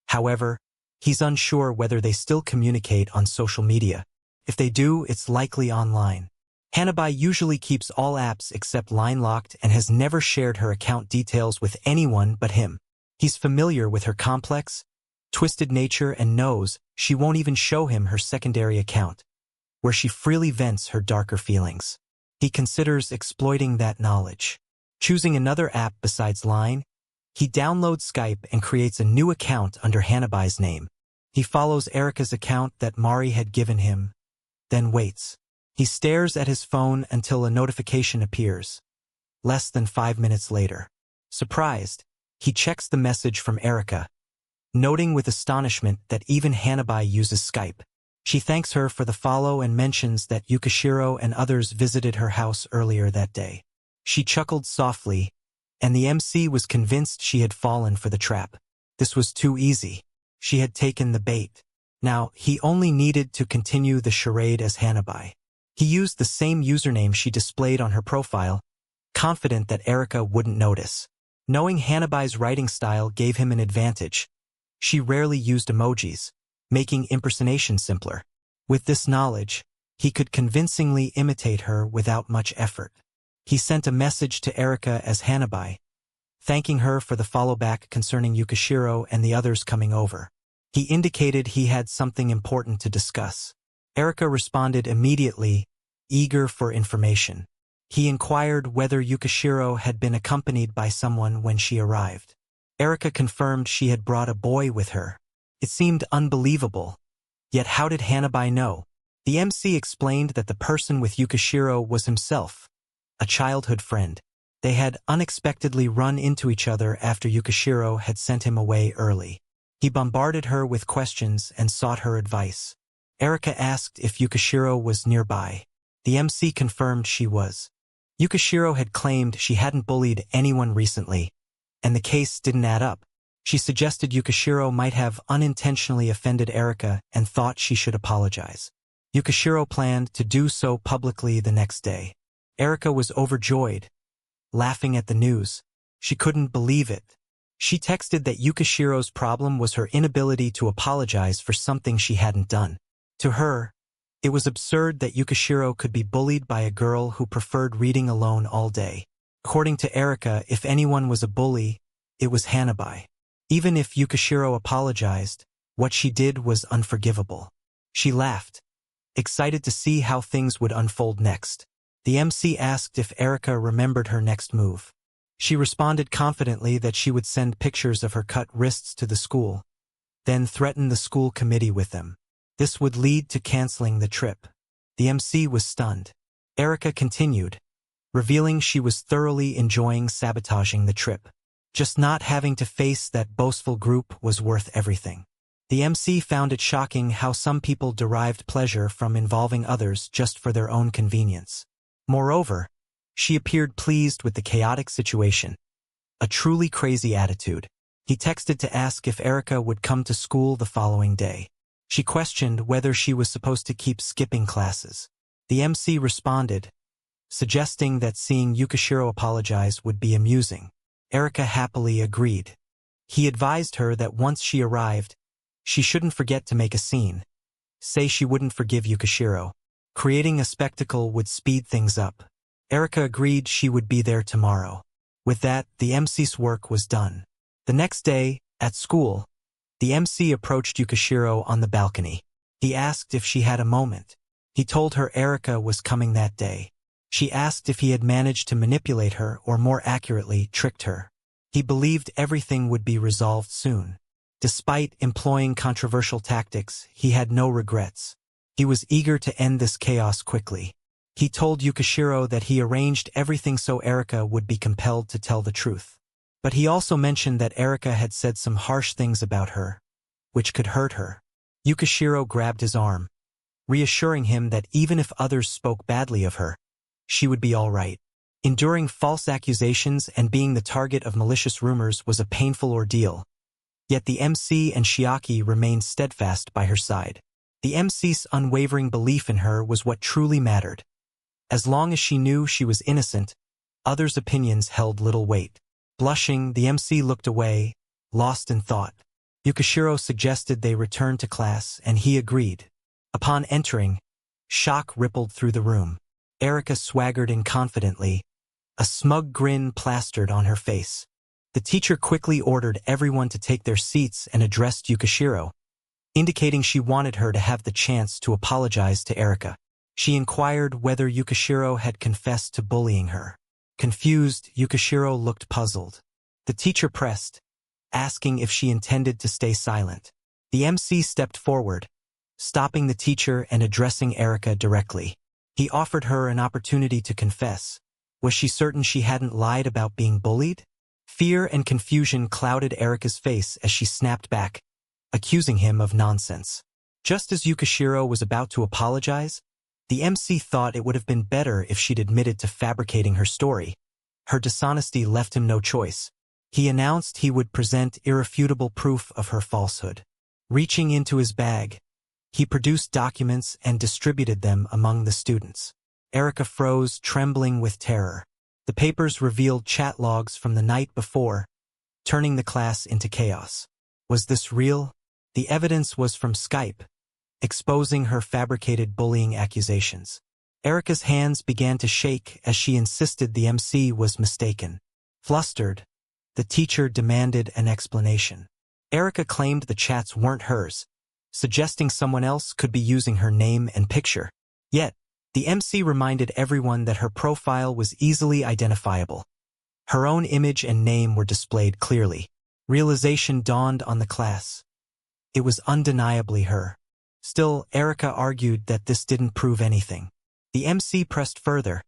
However, he's unsure whether they still communicate on social media. If they do, it's likely online. Hanabi usually keeps all apps except Line locked and has never shared her account details with anyone but him. He's familiar with her complex, twisted nature and knows she won't even show him her secondary account, where she freely vents her darker feelings. He considers exploiting that knowledge. Choosing another app besides Line, he downloads Skype and creates a new account under Hanabi's name. He follows Erika's account that Mari had given him, then waits. He stares at his phone until a notification appears. Less than 5 minutes later. Surprised, he checks the message from Erika, noting with astonishment that even Hanabi uses Skype. She thanks her for the follow and mentions that Yukishiro and others visited her house earlier that day. She chuckled softly, and the MC was convinced she had fallen for the trap. This was too easy. She had taken the bait. Now, he only needed to continue the charade as Hanabi. He used the same username she displayed on her profile, confident that Erika wouldn't notice. Knowing Hanabi's writing style gave him an advantage. She rarely used emojis, making impersonation simpler. With this knowledge, he could convincingly imitate her without much effort. He sent a message to Erika as Hanabi, thanking her for the follow-back concerning Yukishiro and the others coming over. He indicated he had something important to discuss. Erika responded immediately, eager for information. He inquired whether Yukishiro had been accompanied by someone when she arrived. Erika confirmed she had brought a boy with her. It seemed unbelievable. Yet how did Hanabi know? The MC explained that the person with Yukishiro was himself, a childhood friend. They had unexpectedly run into each other after Yukishiro had sent him away early. He bombarded her with questions and sought her advice. Erika asked if Yukishiro was nearby. The MC confirmed she was. Yukishiro had claimed she hadn't bullied anyone recently, and the case didn't add up. She suggested Yukishiro might have unintentionally offended Erika and thought she should apologize. Yukishiro planned to do so publicly the next day. Erika was overjoyed, laughing at the news. She couldn't believe it. She texted that Yukishiro's problem was her inability to apologize for something she hadn't done. To her, it was absurd that Yukishiro could be bullied by a girl who preferred reading alone all day. According to Erika, if anyone was a bully, it was Hanabi. Even if Yukishiro apologized, what she did was unforgivable. She laughed, excited to see how things would unfold next. The MC asked if Erika remembered her next move. She responded confidently that she would send pictures of her cut wrists to the school, then threaten the school committee with them. This would lead to canceling the trip. The MC was stunned. Erika continued, revealing she was thoroughly enjoying sabotaging the trip. Just not having to face that boastful group was worth everything. The MC found it shocking how some people derived pleasure from involving others just for their own convenience. Moreover, she appeared pleased with the chaotic situation. A truly crazy attitude. He texted to ask if Erika would come to school the following day. She questioned whether she was supposed to keep skipping classes. The MC responded, suggesting that seeing Yukishiro apologize would be amusing. Erika happily agreed. He advised her that once she arrived, she shouldn't forget to make a scene. Say she wouldn't forgive Yukishiro. Creating a spectacle would speed things up. Erika agreed she would be there tomorrow. With that, the MC's work was done. The next day, at school, the MC approached Yukishiro on the balcony. He asked if she had a moment. He told her Erika was coming that day. She asked if he had managed to manipulate her or more accurately, tricked her. He believed everything would be resolved soon. Despite employing controversial tactics, he had no regrets. He was eager to end this chaos quickly. He told Yukishiro that he arranged everything so Erika would be compelled to tell the truth. But he also mentioned that Erika had said some harsh things about her, which could hurt her. Yukishiro grabbed his arm. reassuring him that even if others spoke badly of her, she would be all right. Enduring false accusations and being the target of malicious rumors was a painful ordeal, yet the MC and Shiaki remained steadfast by her side. The MC's unwavering belief in her was what truly mattered. As long as she knew she was innocent, others' opinions held little weight. Blushing, the MC looked away, lost in thought. Yukishiro suggested they return to class, and he agreed. Upon entering, shock rippled through the room. Erika swaggered in confidently, a smug grin plastered on her face. The teacher quickly ordered everyone to take their seats and addressed Yukishiro, indicating she wanted her to have the chance to apologize to Erika. She inquired whether Yukishiro had confessed to bullying her. Confused, Yukishiro looked puzzled. The teacher pressed, asking if she intended to stay silent. The MC stepped forward, stopping the teacher and addressing Erika directly. He offered her an opportunity to confess. Was she certain she hadn't lied about being bullied? Fear and confusion clouded Erika's face as she snapped back, accusing him of nonsense. Just as Yukishiro was about to apologize, the MC thought it would have been better if she'd admitted to fabricating her story. Her dishonesty left him no choice. He announced he would present irrefutable proof of her falsehood. Reaching into his bag, he produced documents and distributed them among the students. Erika froze, trembling with terror. The papers revealed chat logs from the night before, turning the class into chaos. Was this real? The evidence was from Skype, exposing her fabricated bullying accusations. Erika's hands began to shake as she insisted the MC was mistaken. Flustered, the teacher demanded an explanation. Erika claimed the chats weren't hers, suggesting someone else could be using her name and picture. Yet, the MC reminded everyone that her profile was easily identifiable. Her own image and name were displayed clearly. Realization dawned on the class. It was undeniably her. Still, Erika argued that this didn't prove anything. The MC pressed further,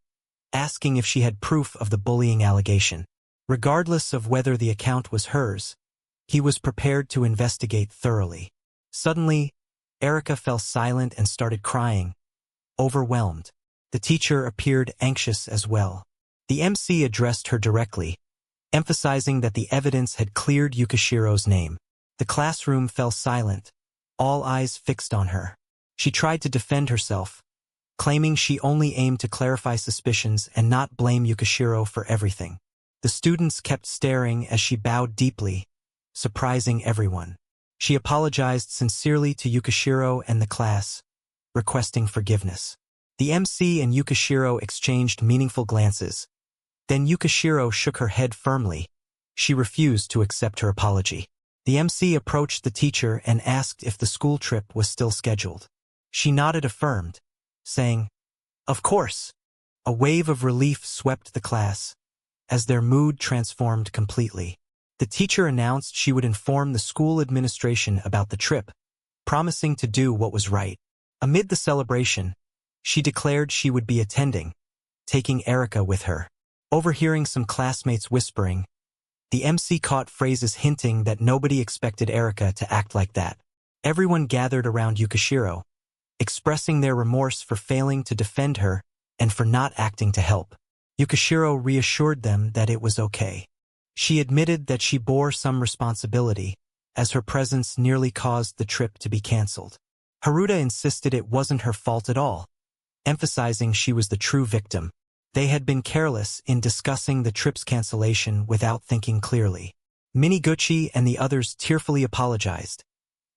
asking if she had proof of the bullying allegation. Regardless of whether the account was hers, he was prepared to investigate thoroughly. Suddenly, Erika fell silent and started crying, overwhelmed. The teacher appeared anxious as well. The MC addressed her directly, emphasizing that the evidence had cleared Yukishiro's name. The classroom fell silent, all eyes fixed on her. She tried to defend herself, claiming she only aimed to clarify suspicions and not blame Yukishiro for everything. The students kept staring as she bowed deeply, surprising everyone. She apologized sincerely to Yukishiro and the class, requesting forgiveness. The MC and Yukishiro exchanged meaningful glances. Then Yukishiro shook her head firmly. She refused to accept her apology. The MC approached the teacher and asked if the school trip was still scheduled. She nodded affirmed, saying, "Of course." A wave of relief swept the class, as their mood transformed completely. The teacher announced she would inform the school administration about the trip, promising to do what was right. Amid the celebration, she declared she would be attending, taking Erika with her. Overhearing some classmates whispering, the MC caught phrases hinting that nobody expected Erika to act like that. Everyone gathered around Yukishiro, expressing their remorse for failing to defend her and for not acting to help. Yukishiro reassured them that it was okay. She admitted that she bore some responsibility, as her presence nearly caused the trip to be canceled. Haruta insisted it wasn't her fault at all, emphasizing she was the true victim. They had been careless in discussing the trip's cancellation without thinking clearly. Miniguchi and the others tearfully apologized,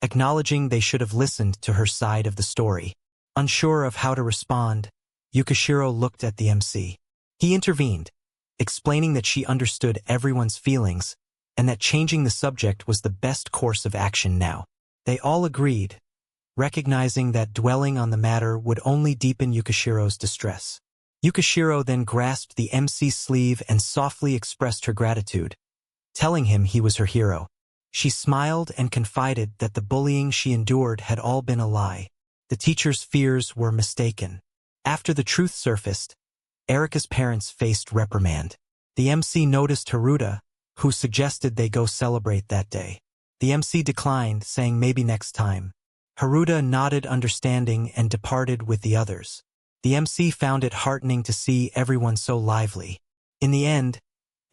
acknowledging they should have listened to her side of the story. Unsure of how to respond, Yukishiro looked at the MC. He intervened, explaining that she understood everyone's feelings and that changing the subject was the best course of action now. They all agreed, recognizing that dwelling on the matter would only deepen Yukishiro's distress. Yukishiro then grasped the MC's sleeve and softly expressed her gratitude, telling him he was her hero. She smiled and confided that the bullying she endured had all been a lie. The teacher's fears were mistaken. After the truth surfaced, Erika's parents faced reprimand. The MC noticed Haruta, who suggested they go celebrate that day. The MC declined, saying maybe next time. Haruta nodded understanding and departed with the others. The MC found it heartening to see everyone so lively. In the end,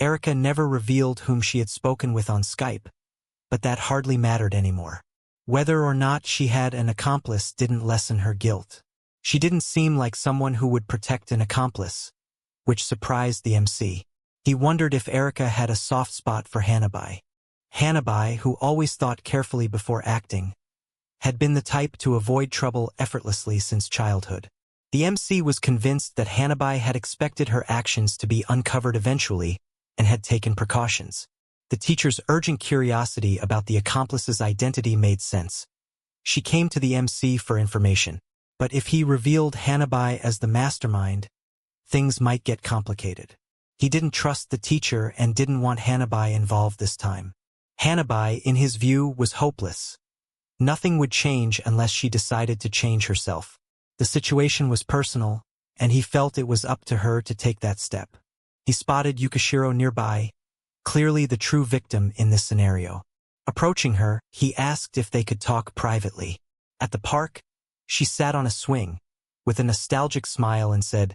Erika never revealed whom she had spoken with on Skype, but that hardly mattered anymore. Whether or not she had an accomplice didn't lessen her guilt. She didn't seem like someone who would protect an accomplice, which surprised the MC. He wondered if Erika had a soft spot for Hanabi. Hanabi, who always thought carefully before acting, had been the type to avoid trouble effortlessly since childhood. The MC was convinced that Hanabi had expected her actions to be uncovered eventually and had taken precautions. The teacher's urgent curiosity about the accomplice's identity made sense. She came to the MC for information, but if he revealed Hanabi as the mastermind, things might get complicated. He didn't trust the teacher and didn't want Hanabi involved this time. Hanabi, in his view, was hopeless. Nothing would change unless she decided to change herself. The situation was personal, and he felt it was up to her to take that step. He spotted Yukishiro nearby, clearly the true victim in this scenario. Approaching her, he asked if they could talk privately. At the park, she sat on a swing, with a nostalgic smile and said,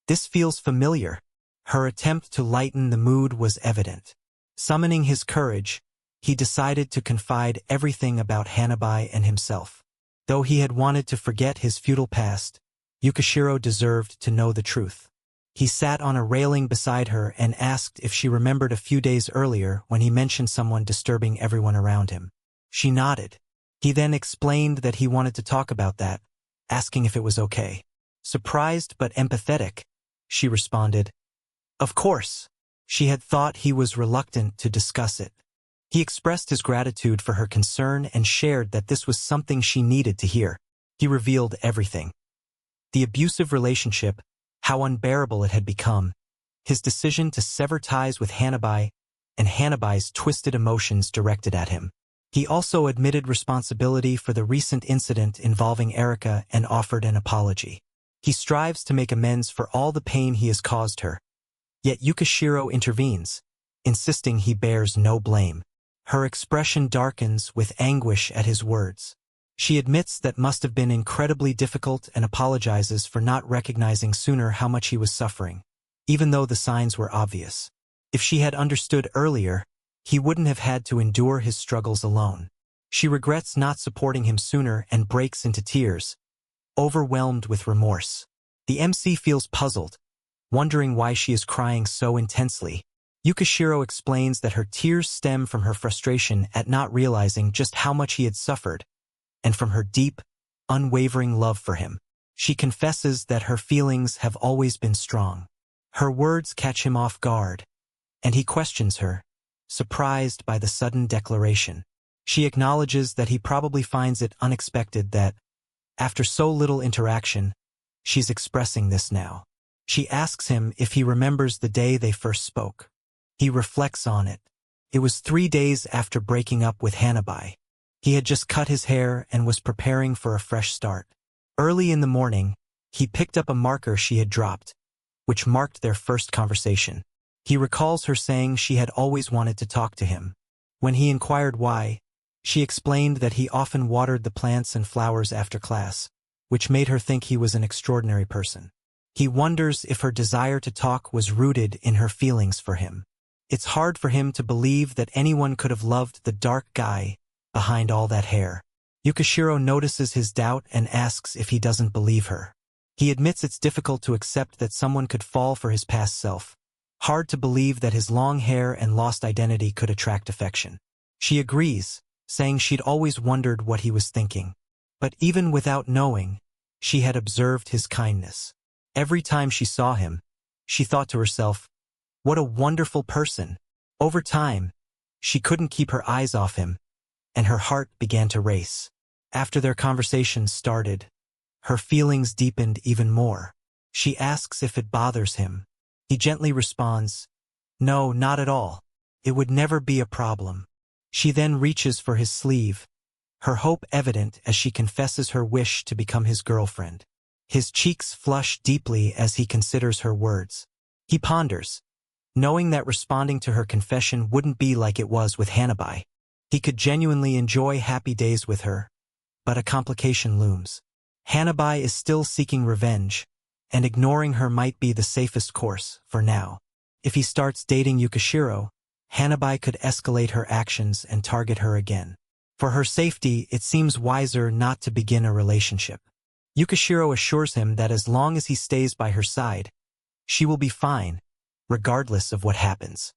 "This feels familiar." Her attempt to lighten the mood was evident. Summoning his courage, he decided to confide everything about Hanabi and himself. Though he had wanted to forget his feudal past, Yukishiro deserved to know the truth. He sat on a railing beside her and asked if she remembered a few days earlier when he mentioned someone disturbing everyone around him. She nodded. He then explained that he wanted to talk about that, asking if it was okay. Surprised but empathetic, she responded, "Of course." She had thought he was reluctant to discuss it. He expressed his gratitude for her concern and shared that this was something she needed to hear. He revealed everything. The abusive relationship, how unbearable it had become, his decision to sever ties with Hanabi, and Hanabi's twisted emotions directed at him. He also admitted responsibility for the recent incident involving Erika and offered an apology. He strives to make amends for all the pain he has caused her. Yet Yukishiro intervenes, insisting he bears no blame. Her expression darkens with anguish at his words. She admits that must have been incredibly difficult and apologizes for not recognizing sooner how much he was suffering, even though the signs were obvious. If she had understood earlier, he wouldn't have had to endure his struggles alone. She regrets not supporting him sooner and breaks into tears, overwhelmed with remorse. The MC feels puzzled, wondering why she is crying so intensely. Yukishiro explains that her tears stem from her frustration at not realizing just how much he had suffered, and from her deep, unwavering love for him. She confesses that her feelings have always been strong. Her words catch him off guard, and he questions her, surprised by the sudden declaration. She acknowledges that he probably finds it unexpected that, after so little interaction, she's expressing this now. She asks him if he remembers the day they first spoke. He reflects on it. It was 3 days after breaking up with Hanabi. He had just cut his hair and was preparing for a fresh start. Early in the morning, he picked up a marker she had dropped, which marked their first conversation. He recalls her saying she had always wanted to talk to him. When he inquired why, she explained that he often watered the plants and flowers after class, which made her think he was an extraordinary person. He wonders if her desire to talk was rooted in her feelings for him. It's hard for him to believe that anyone could have loved the dark guy behind all that hair. Yukishiro notices his doubt and asks if he doesn't believe her. He admits it's difficult to accept that someone could fall for his past self. Hard to believe that his long hair and lost identity could attract affection. She agrees, saying she'd always wondered what he was thinking. But even without knowing, she had observed his kindness. Every time she saw him, she thought to herself, "What a wonderful person." Over time, she couldn't keep her eyes off him, and her heart began to race. After their conversation started, her feelings deepened even more. She asks if it bothers him. He gently responds, "No, not at all. It would never be a problem." She then reaches for his sleeve, her hope evident as she confesses her wish to become his girlfriend. His cheeks flush deeply as he considers her words. He ponders, knowing that responding to her confession wouldn't be like it was with Hanabi. He could genuinely enjoy happy days with her, but a complication looms. Hanabi is still seeking revenge, and ignoring her might be the safest course, for now. If he starts dating Yukishiro, Hanabi could escalate her actions and target her again. For her safety, it seems wiser not to begin a relationship. Yukishiro assures him that as long as he stays by her side, she will be fine, regardless of what happens.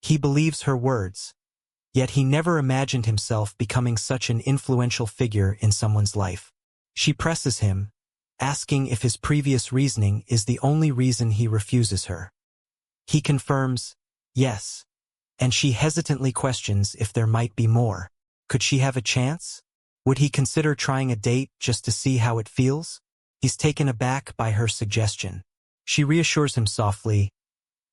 He believes her words, yet he never imagined himself becoming such an influential figure in someone's life. She presses him, asking if his previous reasoning is the only reason he refuses her. He confirms, yes, and she hesitantly questions if there might be more. Could she have a chance? Would he consider trying a date just to see how it feels? He's taken aback by her suggestion. She reassures him softly,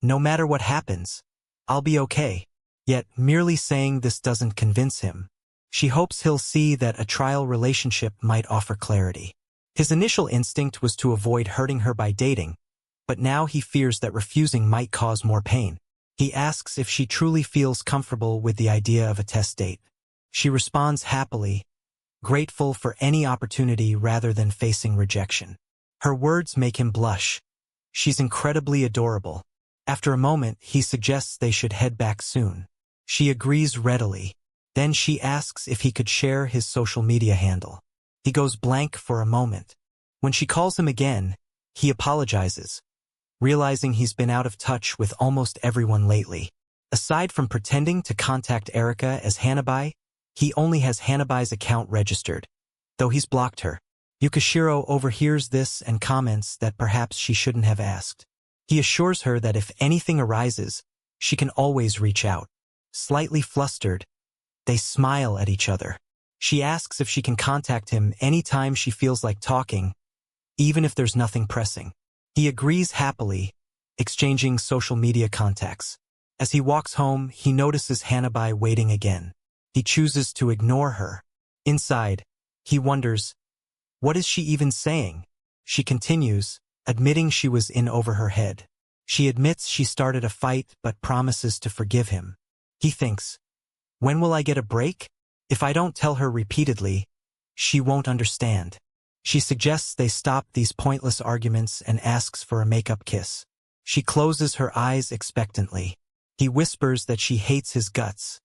no matter what happens, I'll be okay. Yet, merely saying this doesn't convince him. She hopes he'll see that a trial relationship might offer clarity. His initial instinct was to avoid hurting her by dating, but now he fears that refusing might cause more pain. He asks if she truly feels comfortable with the idea of a test date. She responds happily, grateful for any opportunity rather than facing rejection. Her words make him blush. She's incredibly adorable. After a moment, he suggests they should head back soon. She agrees readily. Then she asks if he could share his social media handle. He goes blank for a moment. When she calls him again, he apologizes, realizing he's been out of touch with almost everyone lately. Aside from pretending to contact Erika as Hanabi, he only has Hanabi's account registered, though he's blocked her. Yukishiro overhears this and comments that perhaps she shouldn't have asked. He assures her that if anything arises, she can always reach out. Slightly flustered, they smile at each other. She asks if she can contact him anytime she feels like talking, even if there's nothing pressing. He agrees happily, exchanging social media contacts. As he walks home, he notices Hanabi waiting again. He chooses to ignore her. Inside, he wonders, what is she even saying? She continues, admitting she was in over her head. She admits she started a fight but promises to forgive him. He thinks, when will I get a break? If I don't tell her repeatedly, she won't understand. She suggests they stop these pointless arguments and asks for a make-up kiss. She closes her eyes expectantly. He whispers that she hates his guts,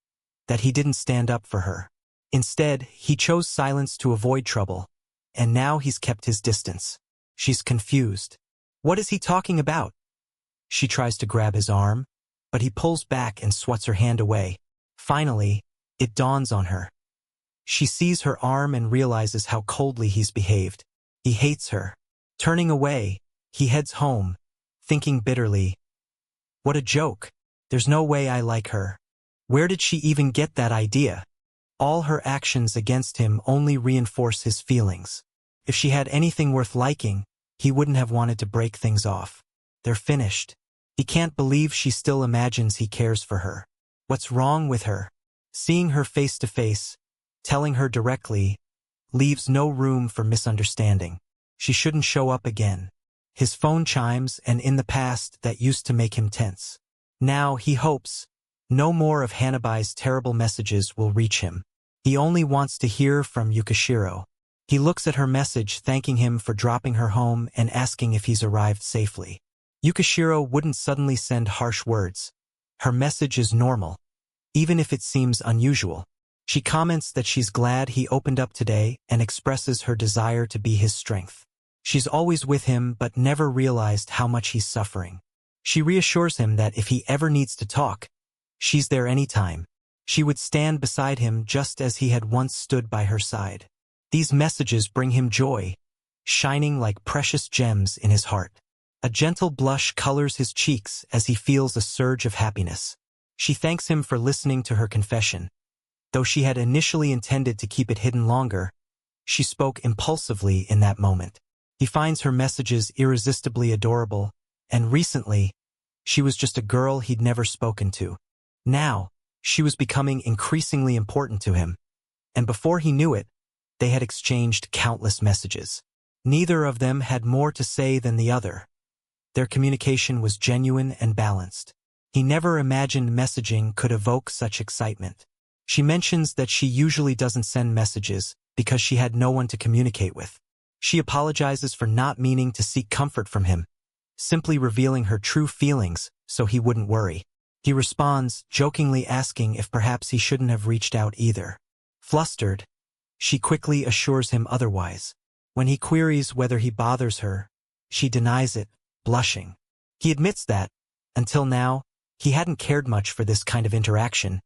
that he didn't stand up for her. Instead, he chose silence to avoid trouble, and now he's kept his distance. She's confused. What is he talking about? She tries to grab his arm, but he pulls back and swats her hand away. Finally, it dawns on her. She sees her arm and realizes how coldly he's behaved. He hates her. Turning away, he heads home, thinking bitterly, what a joke. There's no way I like her. Where did she even get that idea? All her actions against him only reinforce his feelings. If she had anything worth liking, he wouldn't have wanted to break things off. They're finished. He can't believe she still imagines he cares for her. What's wrong with her? Seeing her face to face, telling her directly, leaves no room for misunderstanding. She shouldn't show up again. His phone chimes, and in the past that used to make him tense. Now he hopes no more of Hanabi's terrible messages will reach him. He only wants to hear from Yukishiro. He looks at her message thanking him for dropping her home and asking if he's arrived safely. Yukishiro wouldn't suddenly send harsh words. Her message is normal, even if it seems unusual. She comments that she's glad he opened up today and expresses her desire to be his strength. She's always with him but never realized how much he's suffering. She reassures him that if he ever needs to talk, she's there anytime. She would stand beside him just as he had once stood by her side. These messages bring him joy, shining like precious gems in his heart. A gentle blush colors his cheeks as he feels a surge of happiness. She thanks him for listening to her confession. Though she had initially intended to keep it hidden longer, she spoke impulsively in that moment. He finds her messages irresistibly adorable, and recently, she was just a girl he'd never spoken to. Now, she was becoming increasingly important to him, and before he knew it, they had exchanged countless messages. Neither of them had more to say than the other. Their communication was genuine and balanced. He never imagined messaging could evoke such excitement. She mentions that she usually doesn't send messages, because she had no one to communicate with. She apologizes for not meaning to seek comfort from him, simply revealing her true feelings so he wouldn't worry. He responds, jokingly asking if perhaps he shouldn't have reached out either. Flustered, she quickly assures him otherwise. When he queries whether he bothers her, she denies it, blushing. He admits that, until now, he hadn't cared much for this kind of interaction,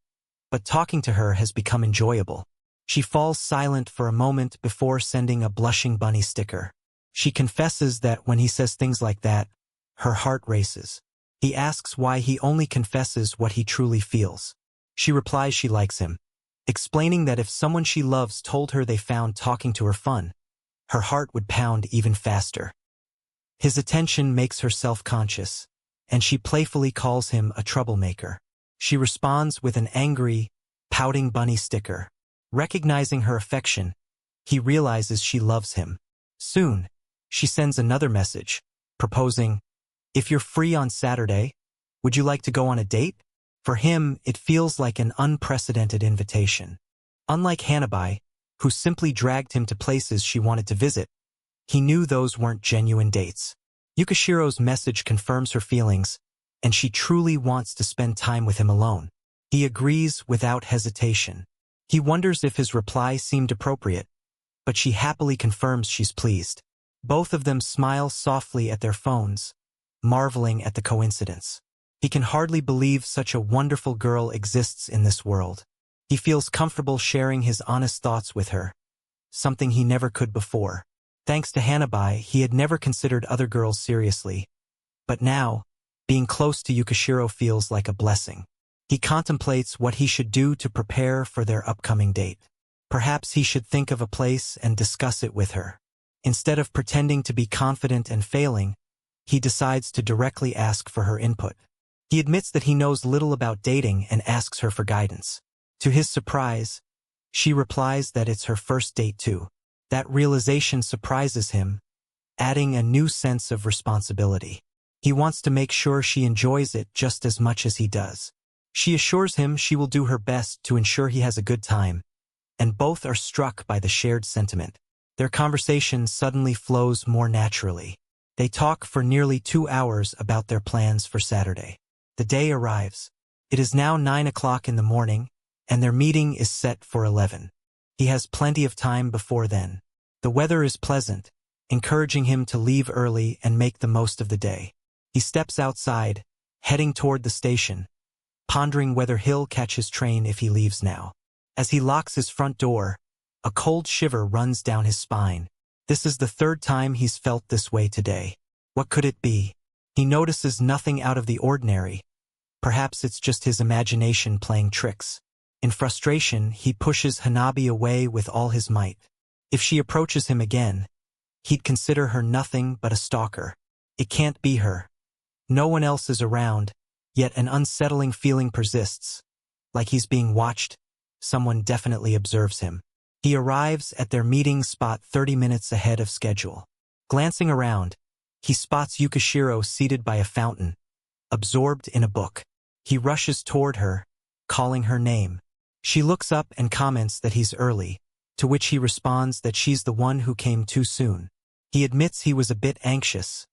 but talking to her has become enjoyable. She falls silent for a moment before sending a blushing bunny sticker. She confesses that when he says things like that, her heart races. He asks why he only confesses what he truly feels. She replies she likes him, explaining that if someone she loves told her they found talking to her fun, her heart would pound even faster. His attention makes her self-conscious, and she playfully calls him a troublemaker. She responds with an angry, pouting bunny sticker. Recognizing her affection, he realizes she loves him. Soon, she sends another message, proposing, "If you're free on Saturday, would you like to go on a date?" For him, it feels like an unprecedented invitation. Unlike Hanabi, who simply dragged him to places she wanted to visit, he knew those weren't genuine dates. Yukishiro's message confirms her feelings, and she truly wants to spend time with him alone. He agrees without hesitation. He wonders if his reply seemed appropriate, but she happily confirms she's pleased. Both of them smile softly at their phones, marveling at the coincidence. He can hardly believe such a wonderful girl exists in this world. He feels comfortable sharing his honest thoughts with her, something he never could before. Thanks to Hanabi, he had never considered other girls seriously, but now, being close to Yukishiro feels like a blessing. He contemplates what he should do to prepare for their upcoming date. Perhaps he should think of a place and discuss it with her. Instead of pretending to be confident and failing, he decides to directly ask for her input. He admits that he knows little about dating and asks her for guidance. To his surprise, she replies that it's her first date too. That realization surprises him, adding a new sense of responsibility. He wants to make sure she enjoys it just as much as he does. She assures him she will do her best to ensure he has a good time, and both are struck by the shared sentiment. Their conversation suddenly flows more naturally. They talk for nearly 2 hours about their plans for Saturday. The day arrives. It is now 9 o'clock in the morning, and their meeting is set for 11. He has plenty of time before then. The weather is pleasant, encouraging him to leave early and make the most of the day. He steps outside, heading toward the station, pondering whether he'll catch his train if he leaves now. As he locks his front door, a cold shiver runs down his spine. This is the third time he's felt this way today. What could it be? He notices nothing out of the ordinary. Perhaps it's just his imagination playing tricks. In frustration, he pushes Hanabi away with all his might. If she approaches him again, he'd consider her nothing but a stalker. It can't be her. No one else is around, yet an unsettling feeling persists. Like he's being watched, someone definitely observes him. He arrives at their meeting spot 30 minutes ahead of schedule. Glancing around, he spots Yukishiro seated by a fountain, absorbed in a book. He rushes toward her, calling her name. She looks up and comments that he's early, to which he responds that she's the one who came too soon. He admits he was a bit anxious,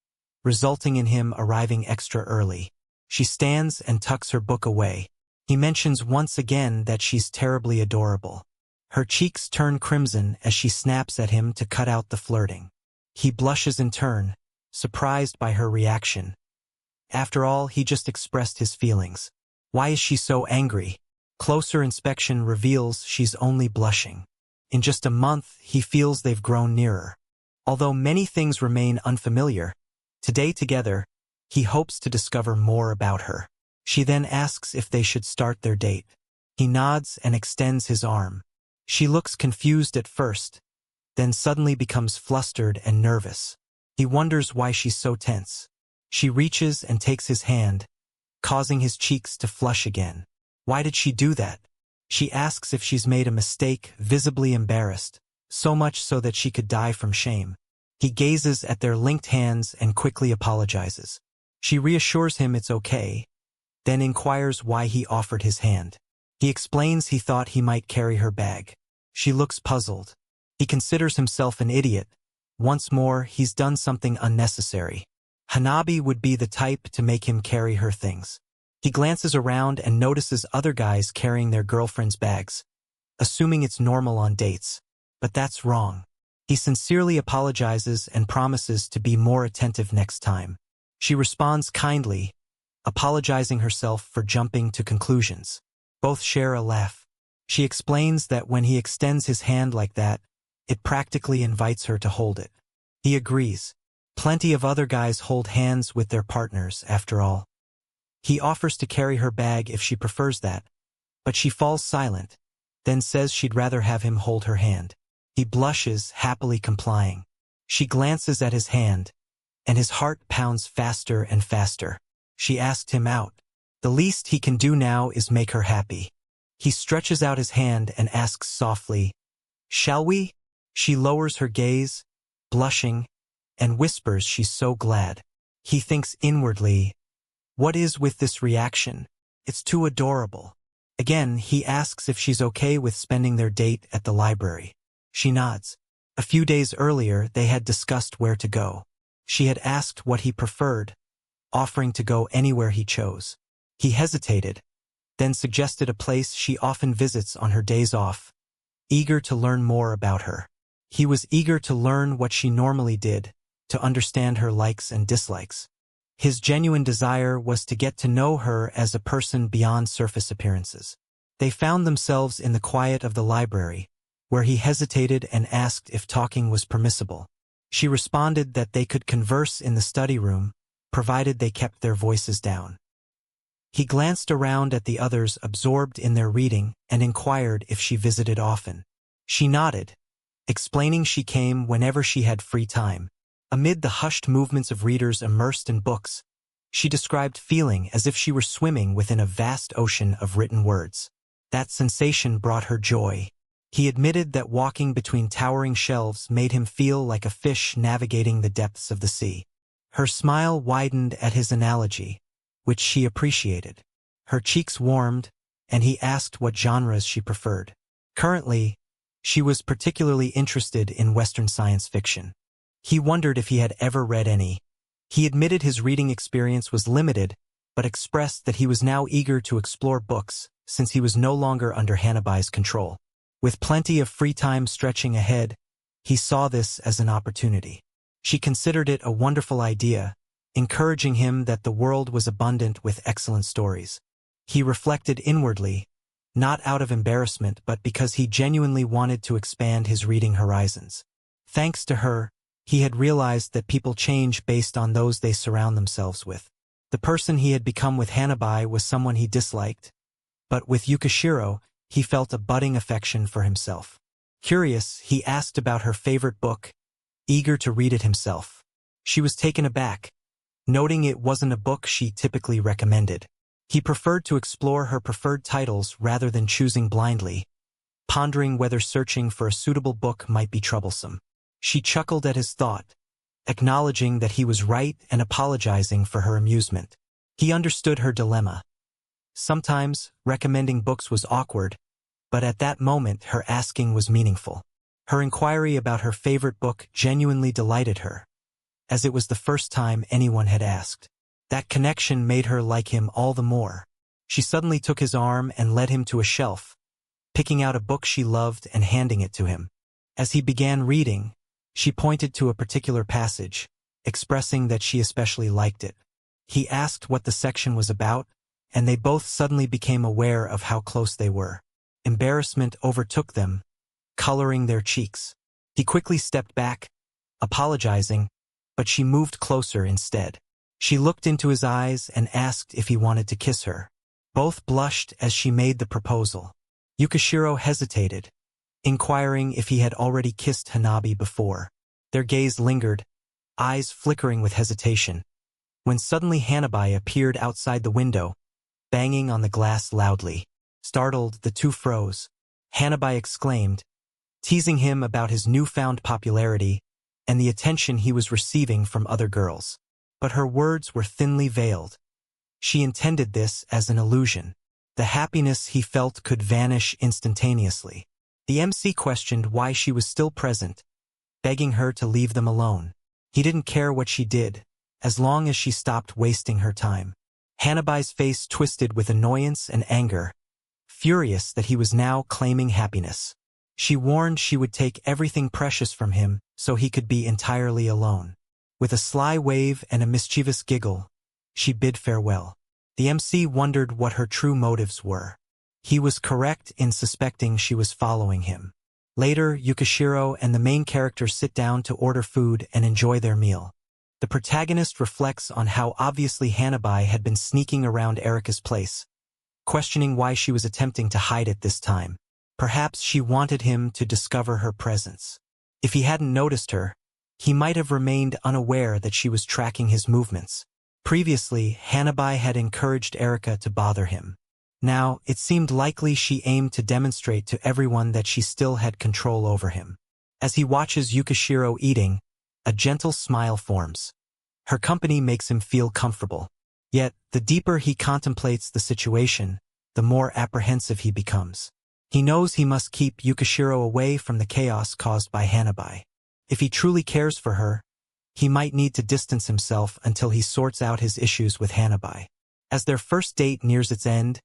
resulting in him arriving extra early. She stands and tucks her book away. He mentions once again that she's terribly adorable. Her cheeks turn crimson as she snaps at him to cut out the flirting. He blushes in turn, surprised by her reaction. After all, he just expressed his feelings. Why is she so angry? Closer inspection reveals she's only blushing. In just a month, he feels they've grown nearer. Although many things remain unfamiliar, today together, he hopes to discover more about her. She then asks if they should start their date. He nods and extends his arm. She looks confused at first, then suddenly becomes flustered and nervous. He wonders why she's so tense. She reaches and takes his hand, causing his cheeks to flush again. Why did she do that? She asks if she's made a mistake, visibly embarrassed, so much so that she could die from shame. He gazes at their linked hands and quickly apologizes. She reassures him it's okay, then inquires why he offered his hand. He explains he thought he might carry her bag. She looks puzzled. He considers himself an idiot. Once more, he's done something unnecessary. Hanabi would be the type to make him carry her things. He glances around and notices other guys carrying their girlfriends' bags, assuming it's normal on dates. But that's wrong. He sincerely apologizes and promises to be more attentive next time. She responds kindly, apologizing herself for jumping to conclusions. Both share a laugh. She explains that when he extends his hand like that, it practically invites her to hold it. He agrees. Plenty of other guys hold hands with their partners, after all. He offers to carry her bag if she prefers that, but she falls silent, then says she'd rather have him hold her hand. He blushes, happily complying. She glances at his hand, and his heart pounds faster and faster. She asked him out. The least he can do now is make her happy. He stretches out his hand and asks softly, "Shall we?" She lowers her gaze, blushing, and whispers she's so glad. He thinks inwardly, what is with this reaction? It's too adorable. Again, he asks if she's okay with spending their date at the library. She nods. A few days earlier, they had discussed where to go. She had asked what he preferred, offering to go anywhere he chose. He hesitated, then suggested a place she often visits on her days off, eager to learn more about her. He was eager to learn what she normally did, to understand her likes and dislikes. His genuine desire was to get to know her as a person beyond surface appearances. They found themselves in the quiet of the library, where he hesitated and asked if talking was permissible. She responded that they could converse in the study room, provided they kept their voices down. He glanced around at the others absorbed in their reading and inquired if she visited often. She nodded, explaining she came whenever she had free time. Amid the hushed movements of readers immersed in books, she described feeling as if she were swimming within a vast ocean of written words. That sensation brought her joy. He admitted that walking between towering shelves made him feel like a fish navigating the depths of the sea. Her smile widened at his analogy, which she appreciated. Her cheeks warmed, and he asked what genres she preferred. Currently, she was particularly interested in Western science fiction. He wondered if he had ever read any. He admitted his reading experience was limited, but expressed that he was now eager to explore books, since he was no longer under Hanabi's control. With plenty of free time stretching ahead, he saw this as an opportunity. She considered it a wonderful idea, encouraging him that the world was abundant with excellent stories. He reflected inwardly, not out of embarrassment but because he genuinely wanted to expand his reading horizons. Thanks to her, he had realized that people change based on those they surround themselves with. The person he had become with Hanabi was someone he disliked, but with Yukishiro, he felt a budding affection for himself. Curious, he asked about her favorite book, eager to read it himself. She was taken aback, noting it wasn't a book she typically recommended. He preferred to explore her preferred titles rather than choosing blindly, pondering whether searching for a suitable book might be troublesome. She chuckled at his thought, acknowledging that he was right and apologizing for her amusement. He understood her dilemma. Sometimes, recommending books was awkward, but at that moment her asking was meaningful. Her inquiry about her favorite book genuinely delighted her, as it was the first time anyone had asked. That connection made her like him all the more. She suddenly took his arm and led him to a shelf, picking out a book she loved and handing it to him. As he began reading, she pointed to a particular passage, expressing that she especially liked it. He asked what the section was about, and they both suddenly became aware of how close they were. Embarrassment overtook them, coloring their cheeks. He quickly stepped back, apologizing, but she moved closer instead. She looked into his eyes and asked if he wanted to kiss her. Both blushed as she made the proposal. Yukishiro hesitated, inquiring if he had already kissed Hanabi before. Their gaze lingered, eyes flickering with hesitation, when suddenly Hanabi appeared outside the window, banging on the glass loudly. Startled, the two froze. Hanabi exclaimed, teasing him about his newfound popularity and the attention he was receiving from other girls. But her words were thinly veiled. She intended this as an illusion. The happiness he felt could vanish instantaneously. The MC questioned why she was still present, begging her to leave them alone. He didn't care what she did, as long as she stopped wasting her time. Hanabai's face twisted with annoyance and anger, furious that he was now claiming happiness. She warned she would take everything precious from him so he could be entirely alone. With a sly wave and a mischievous giggle, she bid farewell. The MC wondered what her true motives were. He was correct in suspecting she was following him. Later, Yukishiro and the main character sit down to order food and enjoy their meal. The protagonist reflects on how obviously Hanabai had been sneaking around Erika's place, questioning why she was attempting to hide it this time. Perhaps she wanted him to discover her presence. If he hadn't noticed her, he might have remained unaware that she was tracking his movements. Previously, Hanabai had encouraged Erika to bother him. Now, it seemed likely she aimed to demonstrate to everyone that she still had control over him. As he watches Yukishiro eating, a gentle smile forms. Her company makes him feel comfortable. Yet, the deeper he contemplates the situation, the more apprehensive he becomes. He knows he must keep Yukishiro away from the chaos caused by Hanabai. If he truly cares for her, he might need to distance himself until he sorts out his issues with Hanabai. As their first date nears its end,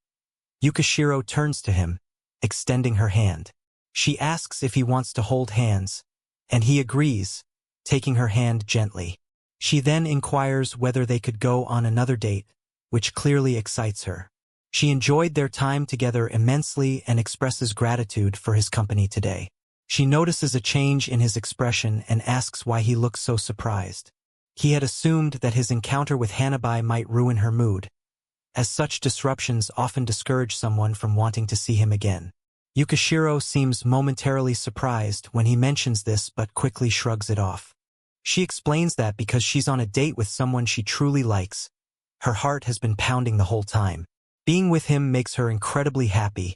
Yukishiro turns to him, extending her hand. She asks if he wants to hold hands, and he agrees, taking her hand gently. She then inquires whether they could go on another date, which clearly excites her. She enjoyed their time together immensely and expresses gratitude for his company today. She notices a change in his expression and asks why he looks so surprised. He had assumed that his encounter with Hanabai might ruin her mood, as such disruptions often discourage someone from wanting to see him again. Yukishiro seems momentarily surprised when he mentions this but quickly shrugs it off. She explains that because she's on a date with someone she truly likes, her heart has been pounding the whole time. Being with him makes her incredibly happy,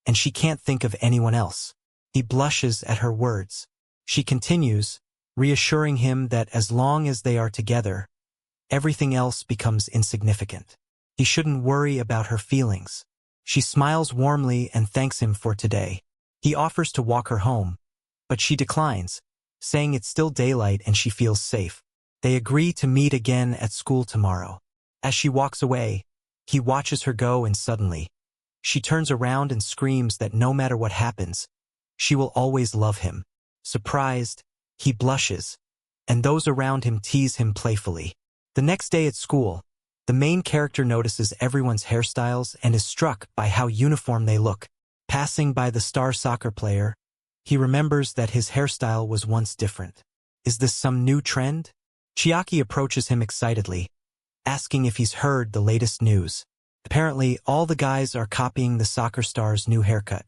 and she can't think of anyone else. He blushes at her words. She continues, reassuring him that as long as they are together, everything else becomes insignificant. He shouldn't worry about her feelings. She smiles warmly and thanks him for today. He offers to walk her home, but she declines, saying it's still daylight and she feels safe. They agree to meet again at school tomorrow. As she walks away, he watches her go and suddenly, she turns around and screams that no matter what happens, she will always love him. Surprised, he blushes, and those around him tease him playfully. The next day at school, the main character notices everyone's hairstyles and is struck by how uniform they look. Passing by the star soccer player, he remembers that his hairstyle was once different. Is this some new trend? Chiaki approaches him excitedly, asking if he's heard the latest news. Apparently, all the guys are copying the soccer star's new haircut.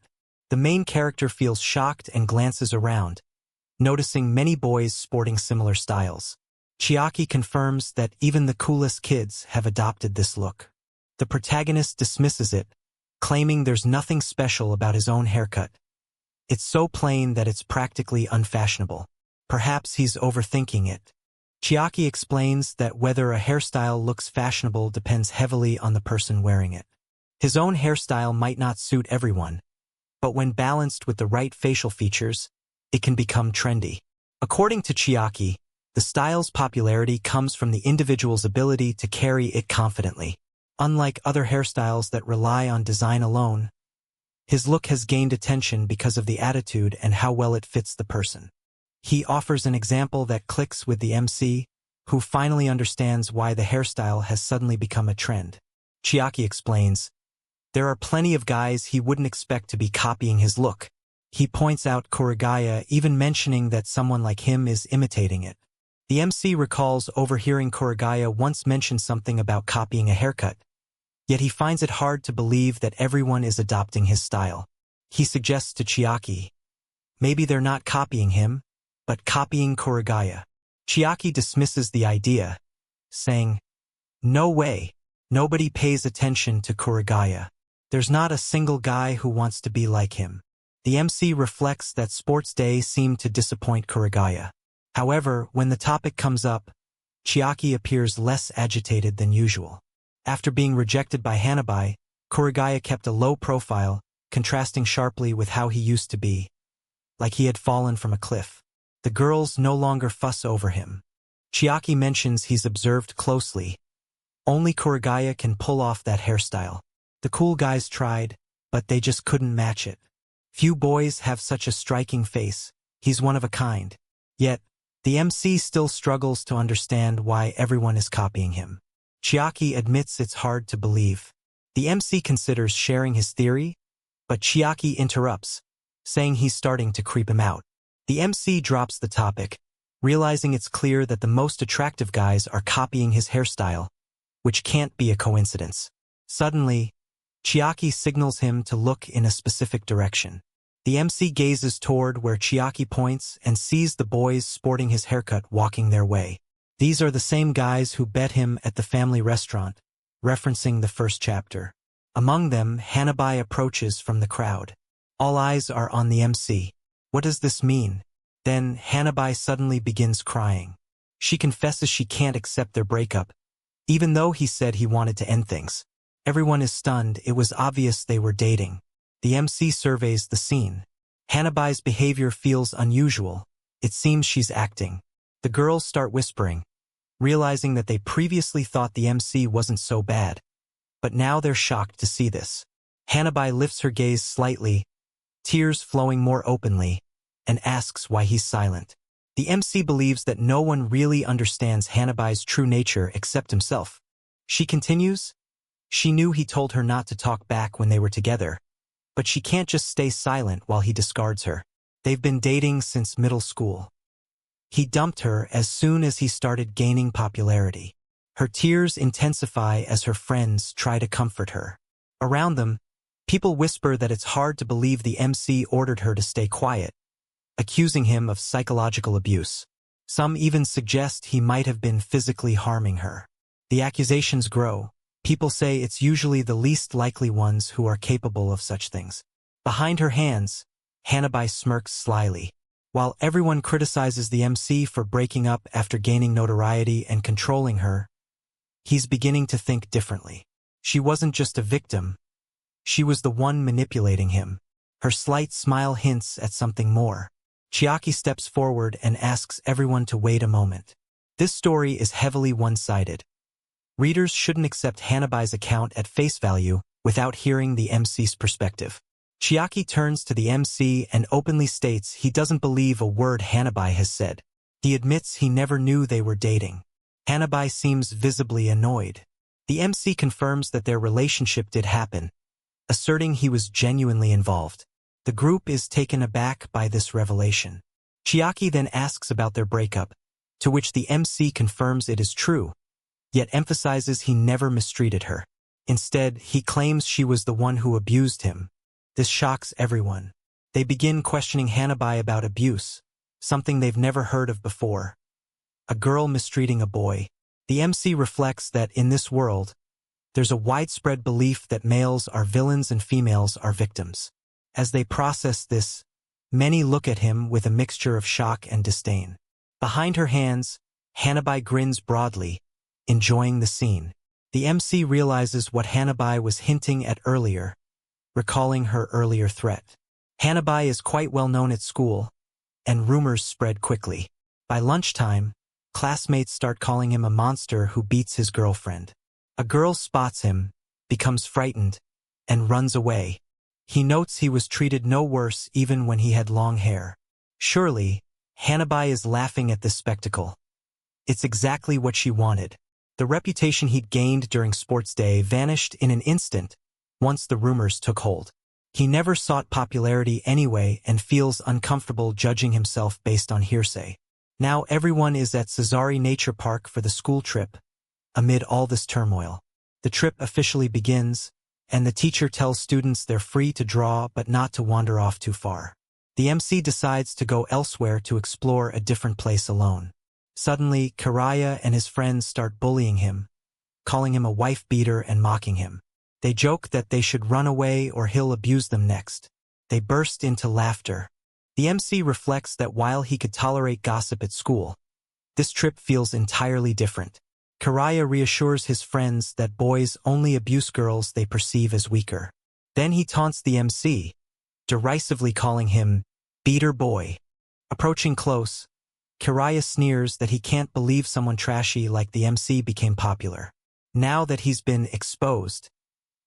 The main character feels shocked and glances around, noticing many boys sporting similar styles. Chiaki confirms that even the coolest kids have adopted this look. The protagonist dismisses it, claiming there's nothing special about his own haircut. It's so plain that it's practically unfashionable. Perhaps he's overthinking it. Chiaki explains that whether a hairstyle looks fashionable depends heavily on the person wearing it. His own hairstyle might not suit everyone, but when balanced with the right facial features, it can become trendy. According to Chiaki, the style's popularity comes from the individual's ability to carry it confidently. Unlike other hairstyles that rely on design alone, his look has gained attention because of the attitude and how well it fits the person. He offers an example that clicks with the MC, who finally understands why the hairstyle has suddenly become a trend. Chiaki explains, there are plenty of guys he wouldn't expect to be copying his look. He points out Kurigaya, even mentioning that someone like him is imitating it. The MC recalls overhearing Kurigaya once mention something about copying a haircut, yet he finds it hard to believe that everyone is adopting his style. He suggests to Chiaki, maybe they're not copying him, but copying Kurigaya. Chiaki dismisses the idea, saying, no way, nobody pays attention to Kurigaya. There's not a single guy who wants to be like him. The MC reflects that Sports Day seemed to disappoint Kurigaya. However, when the topic comes up, Chiaki appears less agitated than usual. After being rejected by Hanabai, Kurigaya kept a low profile, contrasting sharply with how he used to be. like he had fallen from a cliff. The girls no longer fuss over him. Chiaki mentions he's observed closely. Only Kuragaya can pull off that hairstyle. The cool guys tried, but they just couldn't match it. Few boys have such a striking face. He's one of a kind. Yet, the MC still struggles to understand why everyone is copying him. Chiaki admits it's hard to believe. The MC considers sharing his theory, but Chiaki interrupts, saying he's starting to creep him out. The MC drops the topic, realizing it's clear that the most attractive guys are copying his hairstyle, which can't be a coincidence. Suddenly, Chiaki signals him to look in a specific direction. The MC gazes toward where Chiaki points and sees the boys sporting his haircut walking their way. These are the same guys who bet him at the family restaurant, referencing the first chapter. Among them, Hanabi approaches from the crowd. All eyes are on the MC. What does this mean? Then Hanabi suddenly begins crying. She confesses she can't accept their breakup, even though he said he wanted to end things. Everyone is stunned. It was obvious they were dating. The MC surveys the scene. Hanabi's behavior feels unusual. It seems she's acting. The girls start whispering, realizing that they previously thought the MC wasn't so bad. But now they're shocked to see this. Hanabi lifts her gaze slightly, tears flowing more openly, and asks why he's silent. The MC believes that no one really understands Hanabi's true nature except himself. She continues, she knew he told her not to talk back when they were together, but she can't just stay silent while he discards her. They've been dating since middle school. He dumped her as soon as he started gaining popularity. Her tears intensify as her friends try to comfort her. Around them, people whisper that it's hard to believe the MC ordered her to stay quiet, accusing him of psychological abuse. Some even suggest he might have been physically harming her. The accusations grow. People say it's usually the least likely ones who are capable of such things. Behind her hands, Hanabi smirks slyly. While everyone criticizes the MC for breaking up after gaining notoriety and controlling her, he's beginning to think differently. She wasn't just a victim. She was the one manipulating him. Her slight smile hints at something more. Chiaki steps forward and asks everyone to wait a moment. This story is heavily one-sided. Readers shouldn't accept Hanabi's account at face value without hearing the MC's perspective. Chiaki turns to the MC and openly states he doesn't believe a word Hanabi has said. He admits he never knew they were dating. Hanabi seems visibly annoyed. The MC confirms that their relationship did happen, asserting he was genuinely involved. The group is taken aback by this revelation. Chiaki then asks about their breakup, to which the MC confirms it is true, yet emphasizes he never mistreated her. Instead, he claims she was the one who abused him. This shocks everyone. They begin questioning Hanabi about abuse, something they've never heard of before. A girl mistreating a boy. The MC reflects that in this world, there's a widespread belief that males are villains and females are victims. As they process this, many look at him with a mixture of shock and disdain. Behind her hands, Hanabi grins broadly, enjoying the scene. The MC realizes what Hanabi was hinting at earlier, recalling her earlier threat. Hanabi is quite well known at school, and rumors spread quickly. By lunchtime, classmates start calling him a monster who beats his girlfriend. A girl spots him, becomes frightened, and runs away. He notes he was treated no worse even when he had long hair. Surely, Hanabi is laughing at this spectacle. It's exactly what she wanted. The reputation he'd gained during sports day vanished in an instant once the rumors took hold. He never sought popularity anyway and feels uncomfortable judging himself based on hearsay. Now everyone is at Cesari Nature Park for the school trip. Amid all this turmoil, the trip officially begins, and the teacher tells students they're free to draw but not to wander off too far. The MC decides to go elsewhere to explore a different place alone. Suddenly, Karaya and his friends start bullying him, calling him a wife-beater and mocking him. They joke that they should run away or he'll abuse them next. They burst into laughter. The MC reflects that while he could tolerate gossip at school, this trip feels entirely different. Karaya reassures his friends that boys only abuse girls they perceive as weaker. Then he taunts the MC, derisively calling him Beater boy. Approaching close, Kiraya sneers that he can't believe someone trashy like the MC became popular. Now that he's been exposed,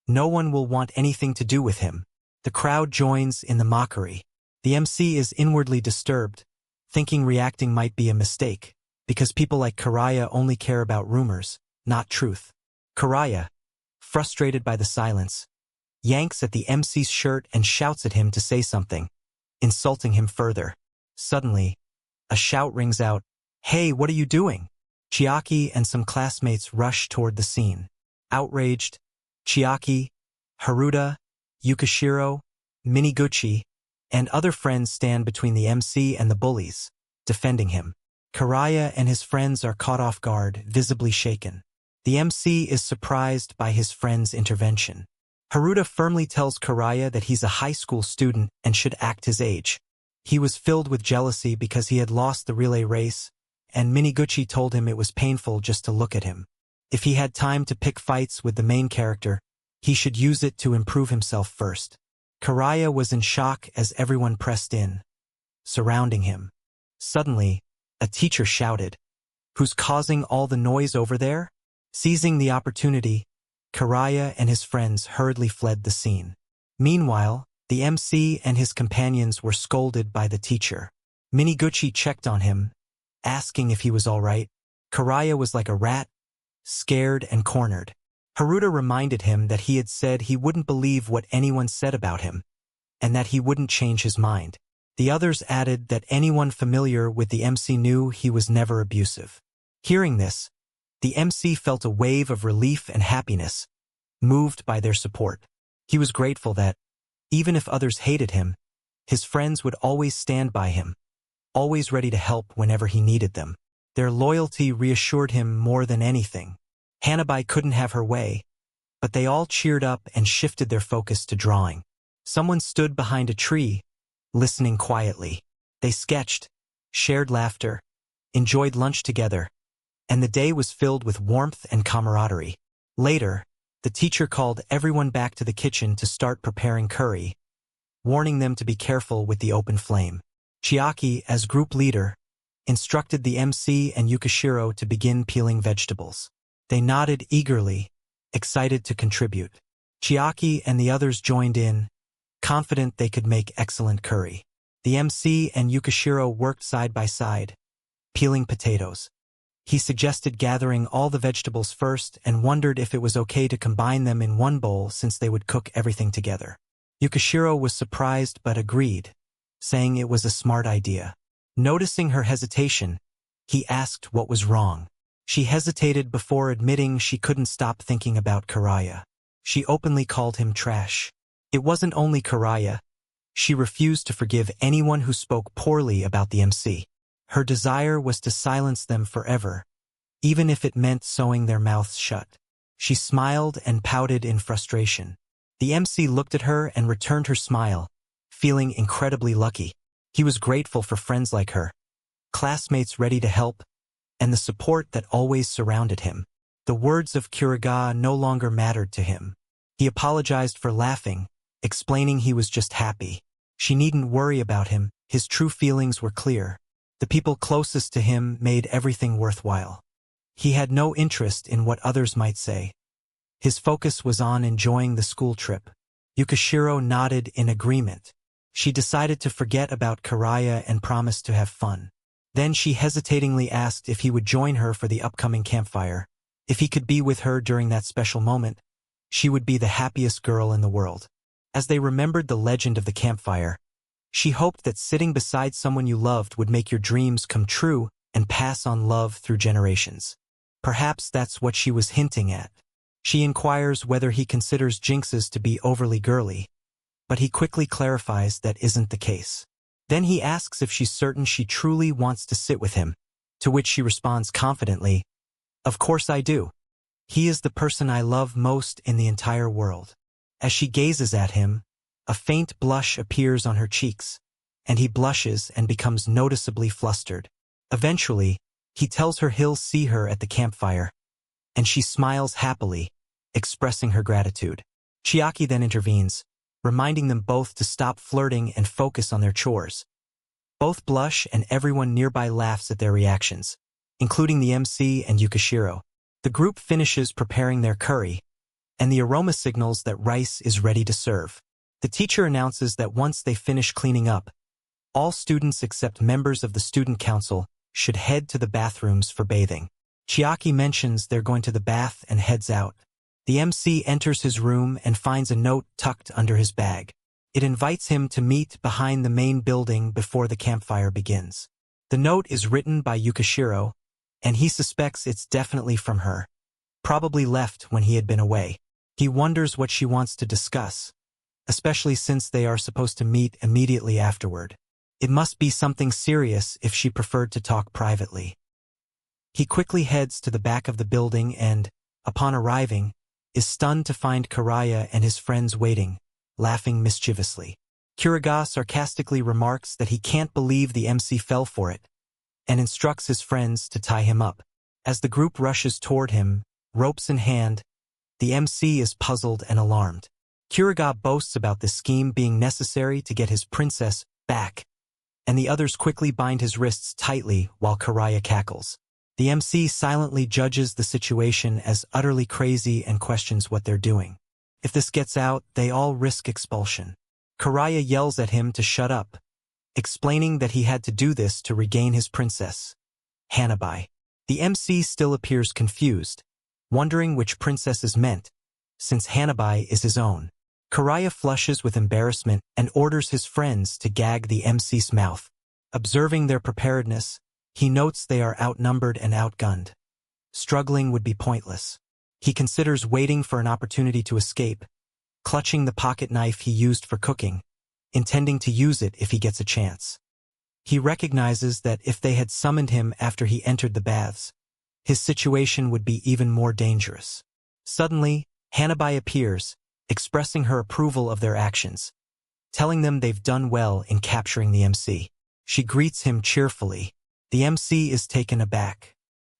no one will want anything to do with him. The crowd joins in the mockery. The MC is inwardly disturbed, thinking reacting might be a mistake, because people like Kiraya only care about rumors, not truth. Kiraya, frustrated by the silence, yanks at the MC's shirt and shouts at him to say something, insulting him further. Suddenly, a shout rings out, "Hey, what are you doing?" Chiaki and some classmates rush toward the scene. Outraged, Chiaki, Haruta, Yukishiro, Miniguchi, and other friends stand between the MC and the bullies, defending him. Kiraya and his friends are caught off guard, visibly shaken. The MC is surprised by his friend's intervention. Haruta firmly tells Kiraya that he's a high school student and should act his age. He was filled with jealousy because he had lost the relay race, and Miniguchi told him it was painful just to look at him. If he had time to pick fights with the main character, he should use it to improve himself first. Kiraya was in shock as everyone pressed in, surrounding him. Suddenly, a teacher shouted, "Who's causing all the noise over there?" Seizing the opportunity, Kiraya and his friends hurriedly fled the scene. Meanwhile, the MC and his companions were scolded by the teacher. Miniguchi checked on him, asking if he was all right. Kiraya was like a rat, scared and cornered. Haruta reminded him that he had said he wouldn't believe what anyone said about him, and that he wouldn't change his mind. The others added that anyone familiar with the MC knew he was never abusive. Hearing this, the MC felt a wave of relief and happiness, moved by their support. He was grateful that, even if others hated him, his friends would always stand by him, always ready to help whenever he needed them. Their loyalty reassured him more than anything. Hanabi couldn't have her way, but they all cheered up and shifted their focus to drawing. Someone stood behind a tree, listening quietly. They sketched, shared laughter, enjoyed lunch together, and the day was filled with warmth and camaraderie. Later, the teacher called everyone back to the kitchen to start preparing curry, warning them to be careful with the open flame. Chiaki, as group leader, instructed the MC and Yukishiro to begin peeling vegetables. They nodded eagerly, excited to contribute. Chiaki and the others joined in, confident they could make excellent curry. The MC and Yukishiro worked side by side, peeling potatoes. He suggested gathering all the vegetables first and wondered if it was okay to combine them in one bowl since they would cook everything together. Yukishiro was surprised but agreed, saying it was a smart idea. Noticing her hesitation, he asked what was wrong. She hesitated before admitting she couldn't stop thinking about Kiraya. She openly called him trash. It wasn't only Kiraya. She refused to forgive anyone who spoke poorly about the MC. Her desire was to silence them forever, even if it meant sewing their mouths shut. She smiled and pouted in frustration. The MC looked at her and returned her smile, feeling incredibly lucky. He was grateful for friends like her, classmates ready to help, and the support that always surrounded him. The words of Kiriga no longer mattered to him. He apologized for laughing, explaining he was just happy. She needn't worry about him, his true feelings were clear. The people closest to him made everything worthwhile. He had no interest in what others might say. His focus was on enjoying the school trip. Yukishiro nodded in agreement. She decided to forget about Kiraya and promised to have fun. Then she hesitatingly asked if he would join her for the upcoming campfire. If he could be with her during that special moment, she would be the happiest girl in the world. As they remembered the legend of the campfire, she hoped that sitting beside someone you loved would make your dreams come true and pass on love through generations. Perhaps that's what she was hinting at. She inquires whether he considers jinxes to be overly girly, but he quickly clarifies that isn't the case. Then he asks if she's certain she truly wants to sit with him, to which she responds confidently, "Of course I do. He is the person I love most in the entire world." As she gazes at him, a faint blush appears on her cheeks, and he blushes and becomes noticeably flustered. Eventually, he tells her he'll see her at the campfire, and she smiles happily, expressing her gratitude. Chiaki then intervenes, reminding them both to stop flirting and focus on their chores. Both blush and everyone nearby laughs at their reactions, including the MC and Yukishiro. The group finishes preparing their curry, and the aroma signals that rice is ready to serve. The teacher announces that once they finish cleaning up, all students except members of the student council should head to the bathrooms for bathing. Chiaki mentions they're going to the bath and heads out. The MC enters his room and finds a note tucked under his bag. It invites him to meet behind the main building before the campfire begins. The note is written by Yukishiro, and he suspects it's definitely from her, probably left when he had been away. He wonders what she wants to discuss, especially since they are supposed to meet immediately afterward. It must be something serious if she preferred to talk privately. He quickly heads to the back of the building and, upon arriving, is stunned to find Karaya and his friends waiting, laughing mischievously. Kiriga sarcastically remarks that he can't believe the MC fell for it, and instructs his friends to tie him up. As the group rushes toward him, ropes in hand, the MC is puzzled and alarmed. Kiriga boasts about this scheme being necessary to get his princess back, and the others quickly bind his wrists tightly while Karaya cackles. The MC silently judges the situation as utterly crazy and questions what they're doing. If this gets out, they all risk expulsion. Karaya yells at him to shut up, explaining that he had to do this to regain his princess, Hanabi. The MC still appears confused, wondering which princess is meant, since Hanabi is his own. Karaya flushes with embarrassment and orders his friends to gag the MC's mouth. Observing their preparedness, he notes they are outnumbered and outgunned. Struggling would be pointless. He considers waiting for an opportunity to escape, clutching the pocket knife he used for cooking, intending to use it if he gets a chance. He recognizes that if they had summoned him after he entered the baths, his situation would be even more dangerous. Suddenly, Hanabi appears, expressing her approval of their actions, telling them they've done well in capturing the MC. She greets him cheerfully. The MC is taken aback.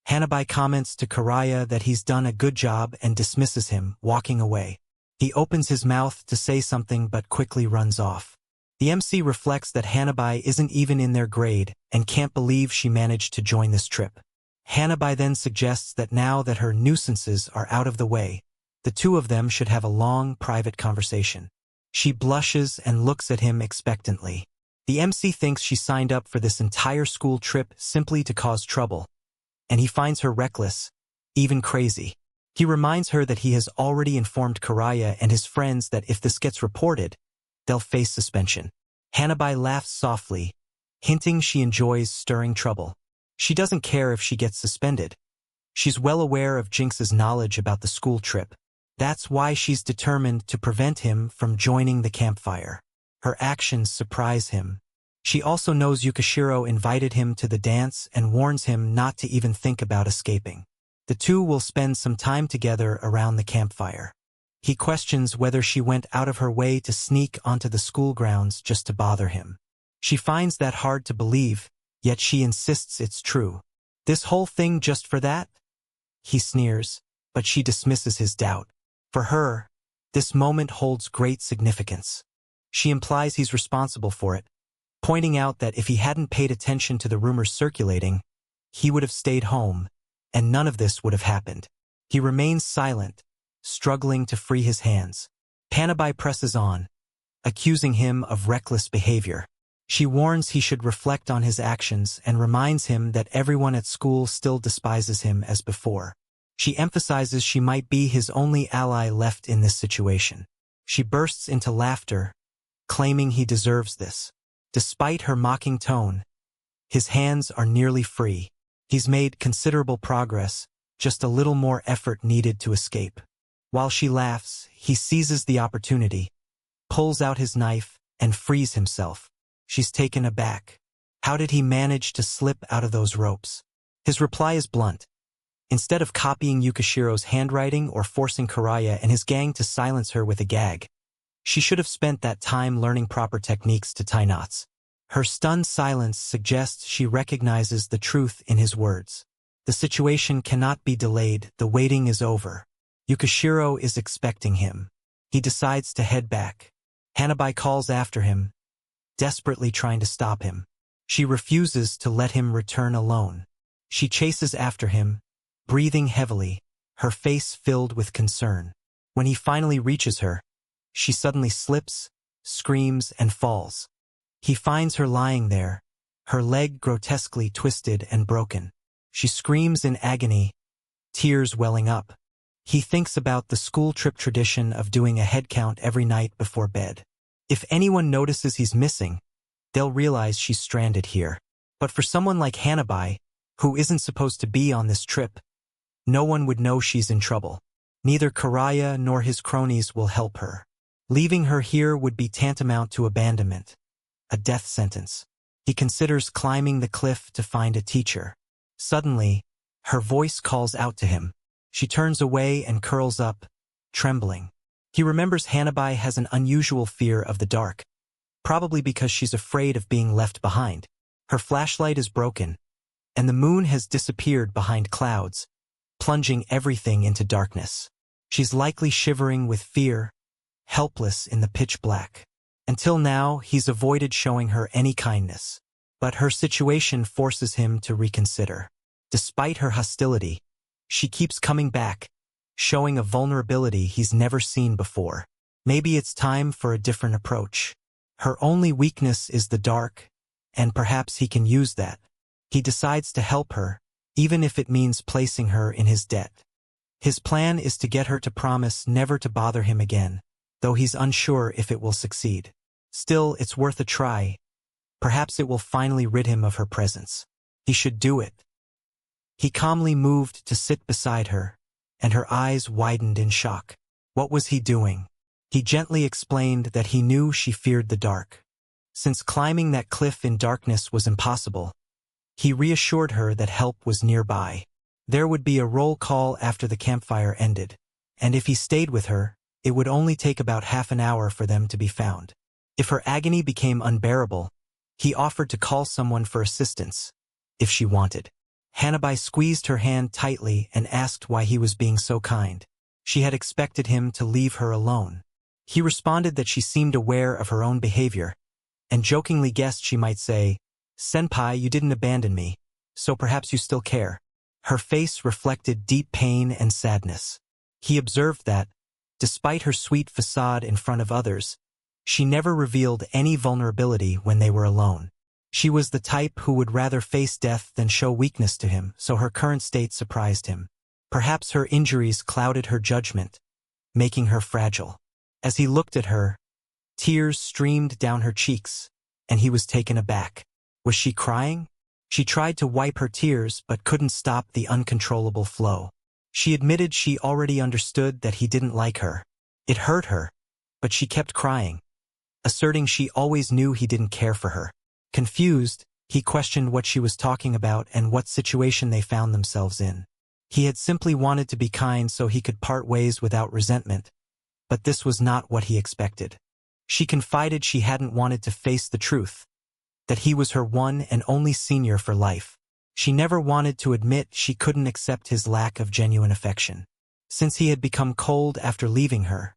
Hanabi comments to Karaya that he's done a good job and dismisses him, walking away. He opens his mouth to say something but quickly runs off. The MC reflects that Hanabi isn't even in their grade and can't believe she managed to join this trip. Hanabi then suggests that now that her nuisances are out of the way, the two of them should have a long, private conversation. She blushes and looks at him expectantly. The MC thinks she signed up for this entire school trip simply to cause trouble, and he finds her reckless, even crazy. He reminds her that he has already informed Karaya and his friends that if this gets reported, they'll face suspension. Hanabi laughs softly, hinting she enjoys stirring trouble. She doesn't care if she gets suspended. She's well aware of Jinx's knowledge about the school trip. That's why she's determined to prevent him from joining the campfire. Her actions surprise him. She also knows Yukishiro invited him to the dance and warns him not to even think about escaping. The two will spend some time together around the campfire. He questions whether she went out of her way to sneak onto the school grounds just to bother him. She finds that hard to believe, yet she insists it's true. This whole thing just for that? He sneers, but she dismisses his doubt. For her, this moment holds great significance. She implies he's responsible for it, pointing out that if he hadn't paid attention to the rumors circulating, he would have stayed home, and none of this would have happened. He remains silent, struggling to free his hands. Hanabi presses on, accusing him of reckless behavior. She warns he should reflect on his actions and reminds him that everyone at school still despises him as before. She emphasizes she might be his only ally left in this situation. She bursts into laughter, claiming he deserves this. Despite her mocking tone, his hands are nearly free. He's made considerable progress, just a little more effort needed to escape. While she laughs, he seizes the opportunity, pulls out his knife, and frees himself. She's taken aback. How did he manage to slip out of those ropes? His reply is blunt. Instead of copying Yukishiro's handwriting or forcing Karaya and his gang to silence her with a gag, she should have spent that time learning proper techniques to tie knots. Her stunned silence suggests she recognizes the truth in his words. The situation cannot be delayed, the waiting is over. Yukishiro is expecting him. He decides to head back. Hanabi calls after him, desperately trying to stop him. She refuses to let him return alone. She chases after him, breathing heavily, her face filled with concern. When he finally reaches her, she suddenly slips, screams, and falls. He finds her lying there, her leg grotesquely twisted and broken. She screams in agony, tears welling up. He thinks about the school trip tradition of doing a head count every night before bed. If anyone notices he's missing, they'll realize she's stranded here. But for someone like Hanabi, who isn't supposed to be on this trip, no one would know she's in trouble. Neither Karaya nor his cronies will help her. Leaving her here would be tantamount to abandonment, a death sentence. He considers climbing the cliff to find a teacher. Suddenly, her voice calls out to him. She turns away and curls up, trembling. He remembers Hanabi has an unusual fear of the dark, probably because she's afraid of being left behind. Her flashlight is broken, and the moon has disappeared behind clouds, plunging everything into darkness. She's likely shivering with fear, helpless in the pitch black. Until now, he's avoided showing her any kindness. But her situation forces him to reconsider. Despite her hostility, she keeps coming back, showing a vulnerability he's never seen before. Maybe it's time for a different approach. Her only weakness is the dark, and perhaps he can use that. He decides to help her, even if it means placing her in his debt. His plan is to get her to promise never to bother him again, though he's unsure if it will succeed. Still, it's worth a try. Perhaps it will finally rid him of her presence. He should do it. He calmly moved to sit beside her, and her eyes widened in shock. What was he doing? He gently explained that he knew she feared the dark. Since climbing that cliff in darkness was impossible, he reassured her that help was nearby. There would be a roll call after the campfire ended, and if he stayed with her, it would only take about half an hour for them to be found. If her agony became unbearable, he offered to call someone for assistance, if she wanted. Hanabi squeezed her hand tightly and asked why he was being so kind. She had expected him to leave her alone. He responded that she seemed aware of her own behavior, and jokingly guessed she might say, "Senpai, you didn't abandon me, so perhaps you still care." Her face reflected deep pain and sadness. He observed that, despite her sweet facade in front of others, she never revealed any vulnerability when they were alone. She was the type who would rather face death than show weakness to him, so her current state surprised him. Perhaps her injuries clouded her judgment, making her fragile. As he looked at her, tears streamed down her cheeks, and he was taken aback. Was she crying? She tried to wipe her tears but couldn't stop the uncontrollable flow. She admitted she already understood that he didn't like her. It hurt her, but she kept crying, asserting she always knew he didn't care for her. Confused, he questioned what she was talking about and what situation they found themselves in. He had simply wanted to be kind so he could part ways without resentment, but this was not what he expected. She confided she hadn't wanted to face the truth, that he was her one and only senior for life. She never wanted to admit she couldn't accept his lack of genuine affection. Since he had become cold after leaving her,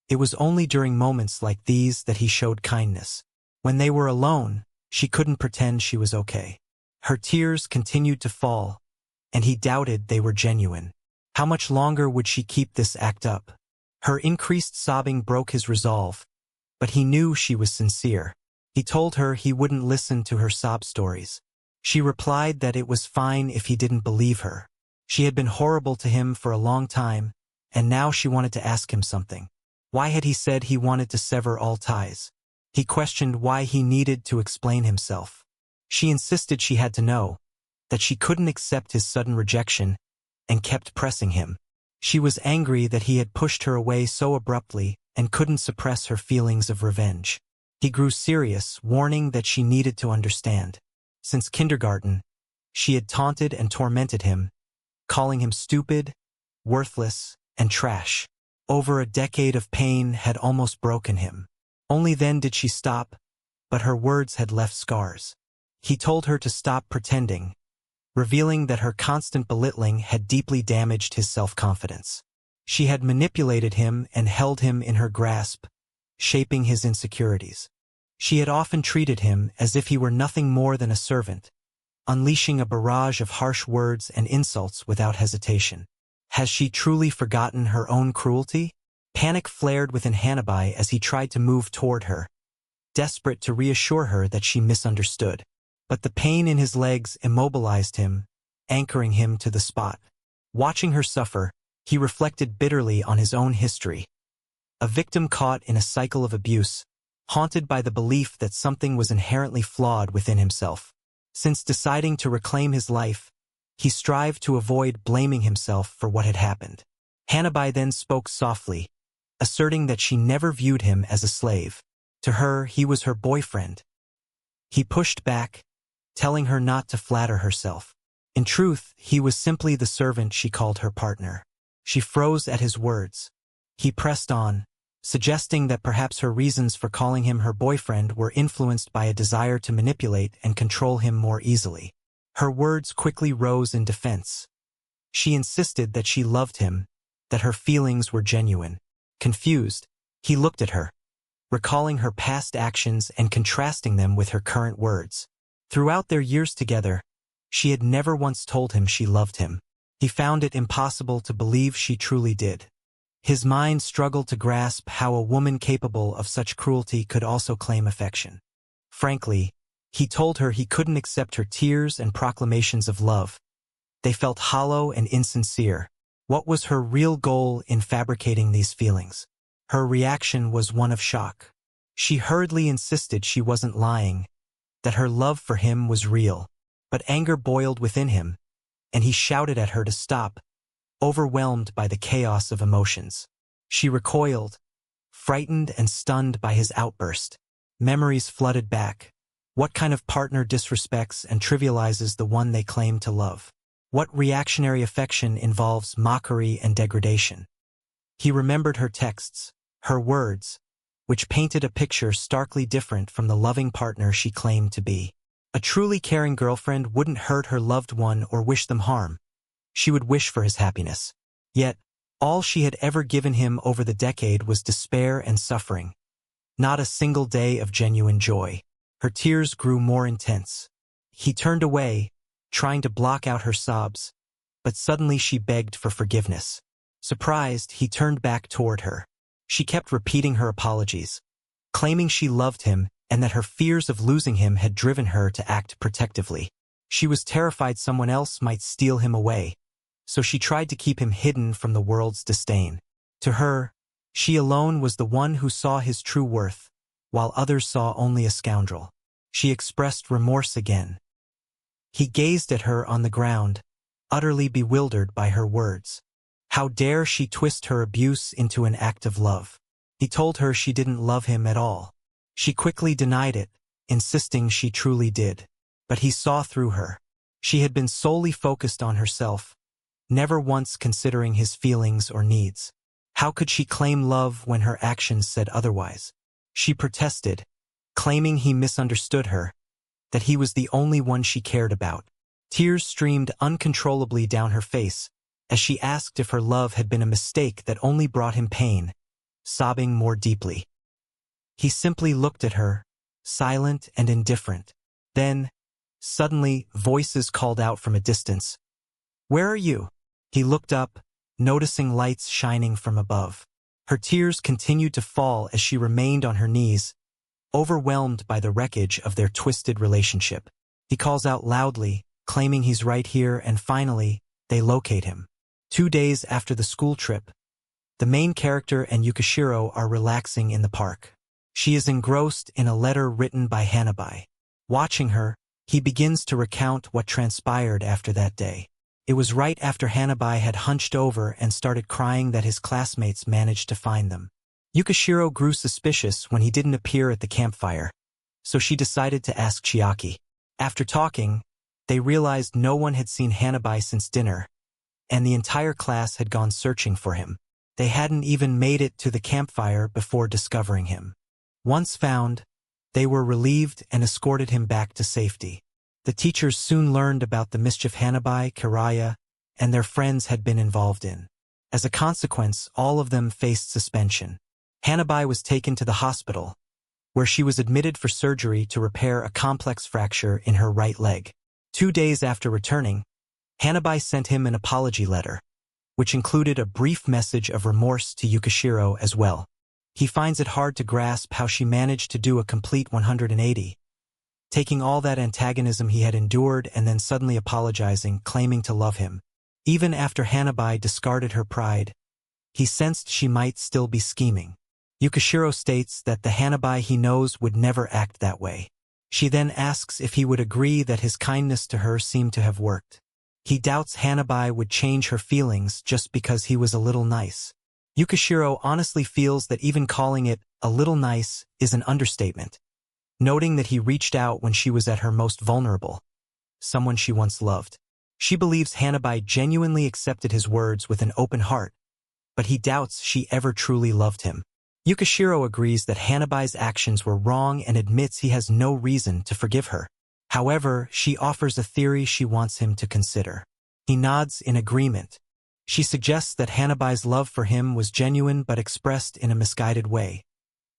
it was only during moments like these that he showed kindness. When they were alone, she couldn't pretend she was okay. Her tears continued to fall, and he doubted they were genuine. How much longer would she keep this act up? Her increased sobbing broke his resolve, but he knew she was sincere. He told her he wouldn't listen to her sob stories. She replied that it was fine if he didn't believe her. She had been horrible to him for a long time, and now she wanted to ask him something. Why had he said he wanted to sever all ties? He questioned why he needed to explain himself. She insisted she had to know, that she couldn't accept his sudden rejection, and kept pressing him. She was angry that he had pushed her away so abruptly and couldn't suppress her feelings of revenge. He grew serious, warning that she needed to understand. Since kindergarten, she had taunted and tormented him, calling him stupid, worthless, and trash. Over a decade of pain had almost broken him. Only then did she stop, but her words had left scars. He told her to stop pretending, revealing that her constant belittling had deeply damaged his self-confidence. She had manipulated him and held him in her grasp, shaping his insecurities. She had often treated him as if he were nothing more than a servant, unleashing a barrage of harsh words and insults without hesitation. Has she truly forgotten her own cruelty? Panic flared within Hanabi as he tried to move toward her, desperate to reassure her that she misunderstood. But the pain in his legs immobilized him, anchoring him to the spot. Watching her suffer, he reflected bitterly on his own history. A victim caught in a cycle of abuse, haunted by the belief that something was inherently flawed within himself. Since deciding to reclaim his life, he strived to avoid blaming himself for what had happened. Hanabi then spoke softly, asserting that she never viewed him as a slave. To her, he was her boyfriend. He pushed back, telling her not to flatter herself. In truth, he was simply the servant she called her partner. She froze at his words. He pressed on, suggesting that perhaps her reasons for calling him her boyfriend were influenced by a desire to manipulate and control him more easily. Her words quickly rose in defense. She insisted that she loved him, that her feelings were genuine. Confused, he looked at her, recalling her past actions and contrasting them with her current words. Throughout their years together, she had never once told him she loved him. He found it impossible to believe she truly did. His mind struggled to grasp how a woman capable of such cruelty could also claim affection. Frankly, he told her he couldn't accept her tears and proclamations of love. They felt hollow and insincere. What was her real goal in fabricating these feelings? Her reaction was one of shock. She hurriedly insisted she wasn't lying, that her love for him was real. But anger boiled within him, and he shouted at her to stop, overwhelmed by the chaos of emotions. She recoiled, frightened and stunned by his outburst. Memories flooded back. What kind of partner disrespects and trivializes the one they claim to love? What reactionary affection involves mockery and degradation? He remembered her texts, her words, which painted a picture starkly different from the loving partner she claimed to be. A truly caring girlfriend wouldn't hurt her loved one or wish them harm. She would wish for his happiness. Yet, all she had ever given him over the decade was despair and suffering. Not a single day of genuine joy. Her tears grew more intense. He turned away, trying to block out her sobs, but suddenly she begged for forgiveness. Surprised, he turned back toward her. She kept repeating her apologies, claiming she loved him and that her fears of losing him had driven her to act protectively. She was terrified someone else might steal him away, so she tried to keep him hidden from the world's disdain. To her, she alone was the one who saw his true worth, while others saw only a scoundrel. She expressed remorse again. He gazed at her on the ground, utterly bewildered by her words. How dare she twist her abuse into an act of love? He told her she didn't love him at all. She quickly denied it, insisting she truly did. But he saw through her. She had been solely focused on herself, never once considering his feelings or needs. How could she claim love when her actions said otherwise? She protested, claiming he misunderstood her, that he was the only one she cared about. Tears streamed uncontrollably down her face as she asked if her love had been a mistake that only brought him pain, sobbing more deeply. He simply looked at her, silent and indifferent. Then, suddenly, voices called out from a distance. "Where are you?" He looked up, noticing lights shining from above. Her tears continued to fall as she remained on her knees, overwhelmed by the wreckage of their twisted relationship. He calls out loudly, claiming he's right here, and finally, they locate him. 2 days after the school trip, the main character and Yukishiro are relaxing in the park. She is engrossed in a letter written by Hanabi. Watching her, he begins to recount what transpired after that day. It was right after Hanabi had hunched over and started crying that his classmates managed to find them. Yukishiro grew suspicious when he didn't appear at the campfire, so she decided to ask Chiaki. After talking, they realized no one had seen Hanabi since dinner, and the entire class had gone searching for him. They hadn't even made it to the campfire before discovering him. Once found, they were relieved and escorted him back to safety. The teachers soon learned about the mischief Hanabi, Kiraya, and their friends had been involved in. As a consequence, all of them faced suspension. Hanabi was taken to the hospital, where she was admitted for surgery to repair a complex fracture in her right leg. 2 days after returning, Hanabi sent him an apology letter, which included a brief message of remorse to Yukishiro as well. He finds it hard to grasp how she managed to do a complete 180, taking all that antagonism he had endured and then suddenly apologizing, claiming to love him. Even after Hanabi discarded her pride, he sensed she might still be scheming. Yukishiro states that the Hanabi he knows would never act that way. She then asks if he would agree that his kindness to her seemed to have worked. He doubts Hanabi would change her feelings just because he was a little nice. Yukishiro honestly feels that even calling it a little nice is an understatement, noting that he reached out when she was at her most vulnerable, someone she once loved. She believes Hanabi genuinely accepted his words with an open heart, but he doubts she ever truly loved him. Yukishiro agrees that Hanabi's actions were wrong and admits he has no reason to forgive her. However, she offers a theory she wants him to consider. He nods in agreement. She suggests that Hanabi's love for him was genuine but expressed in a misguided way.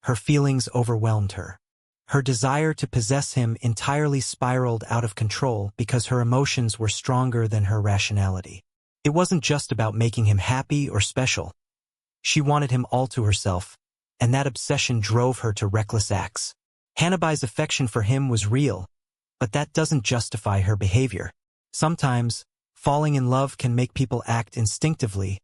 Her feelings overwhelmed her. Her desire to possess him entirely spiraled out of control because her emotions were stronger than her rationality. It wasn't just about making him happy or special. She wanted him all to herself, and that obsession drove her to reckless acts. Hanabi's affection for him was real, but that doesn't justify her behavior. Sometimes, falling in love can make people act instinctively,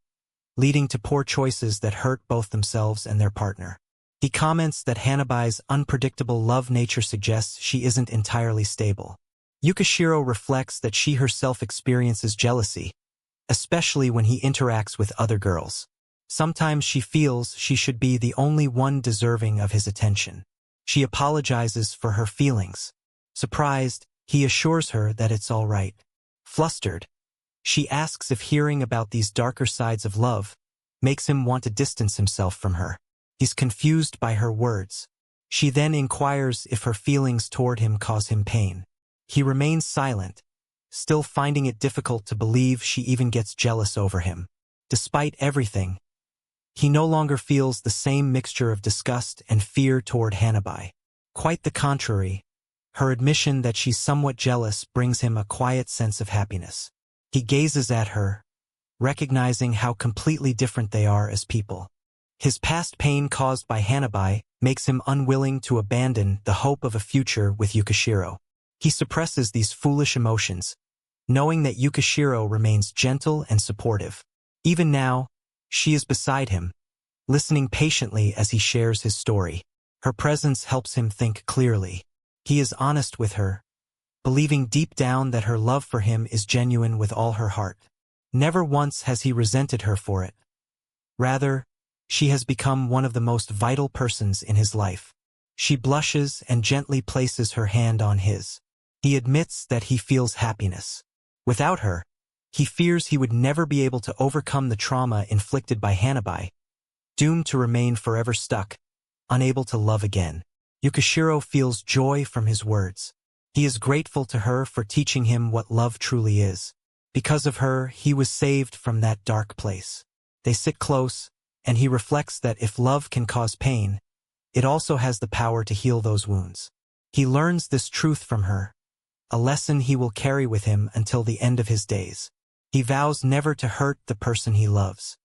leading to poor choices that hurt both themselves and their partner. He comments that Hanabi's unpredictable love nature suggests she isn't entirely stable. Yukishiro reflects that she herself experiences jealousy, especially when he interacts with other girls. Sometimes she feels she should be the only one deserving of his attention. She apologizes for her feelings. Surprised, he assures her that it's all right. Flustered, she asks if hearing about these darker sides of love makes him want to distance himself from her. He's confused by her words. She then inquires if her feelings toward him cause him pain. He remains silent, still finding it difficult to believe she even gets jealous over him. Despite everything, he no longer feels the same mixture of disgust and fear toward Hanabi. Quite the contrary, her admission that she's somewhat jealous brings him a quiet sense of happiness. He gazes at her, recognizing how completely different they are as people. His past pain caused by Hanabi makes him unwilling to abandon the hope of a future with Yukishiro. He suppresses these foolish emotions, knowing that Yukishiro remains gentle and supportive. Even now, she is beside him, listening patiently as he shares his story. Her presence helps him think clearly. He is honest with her, believing deep down that her love for him is genuine with all her heart. Never once has he resented her for it. Rather, she has become one of the most vital persons in his life. She blushes and gently places her hand on his. He admits that he feels happiness. Without her, he fears he would never be able to overcome the trauma inflicted by Hanabi, doomed to remain forever stuck, unable to love again. Yukishiro feels joy from his words. He is grateful to her for teaching him what love truly is. Because of her, he was saved from that dark place. They sit close, and he reflects that if love can cause pain, it also has the power to heal those wounds. He learns this truth from her, a lesson he will carry with him until the end of his days. He vows never to hurt the person he loves.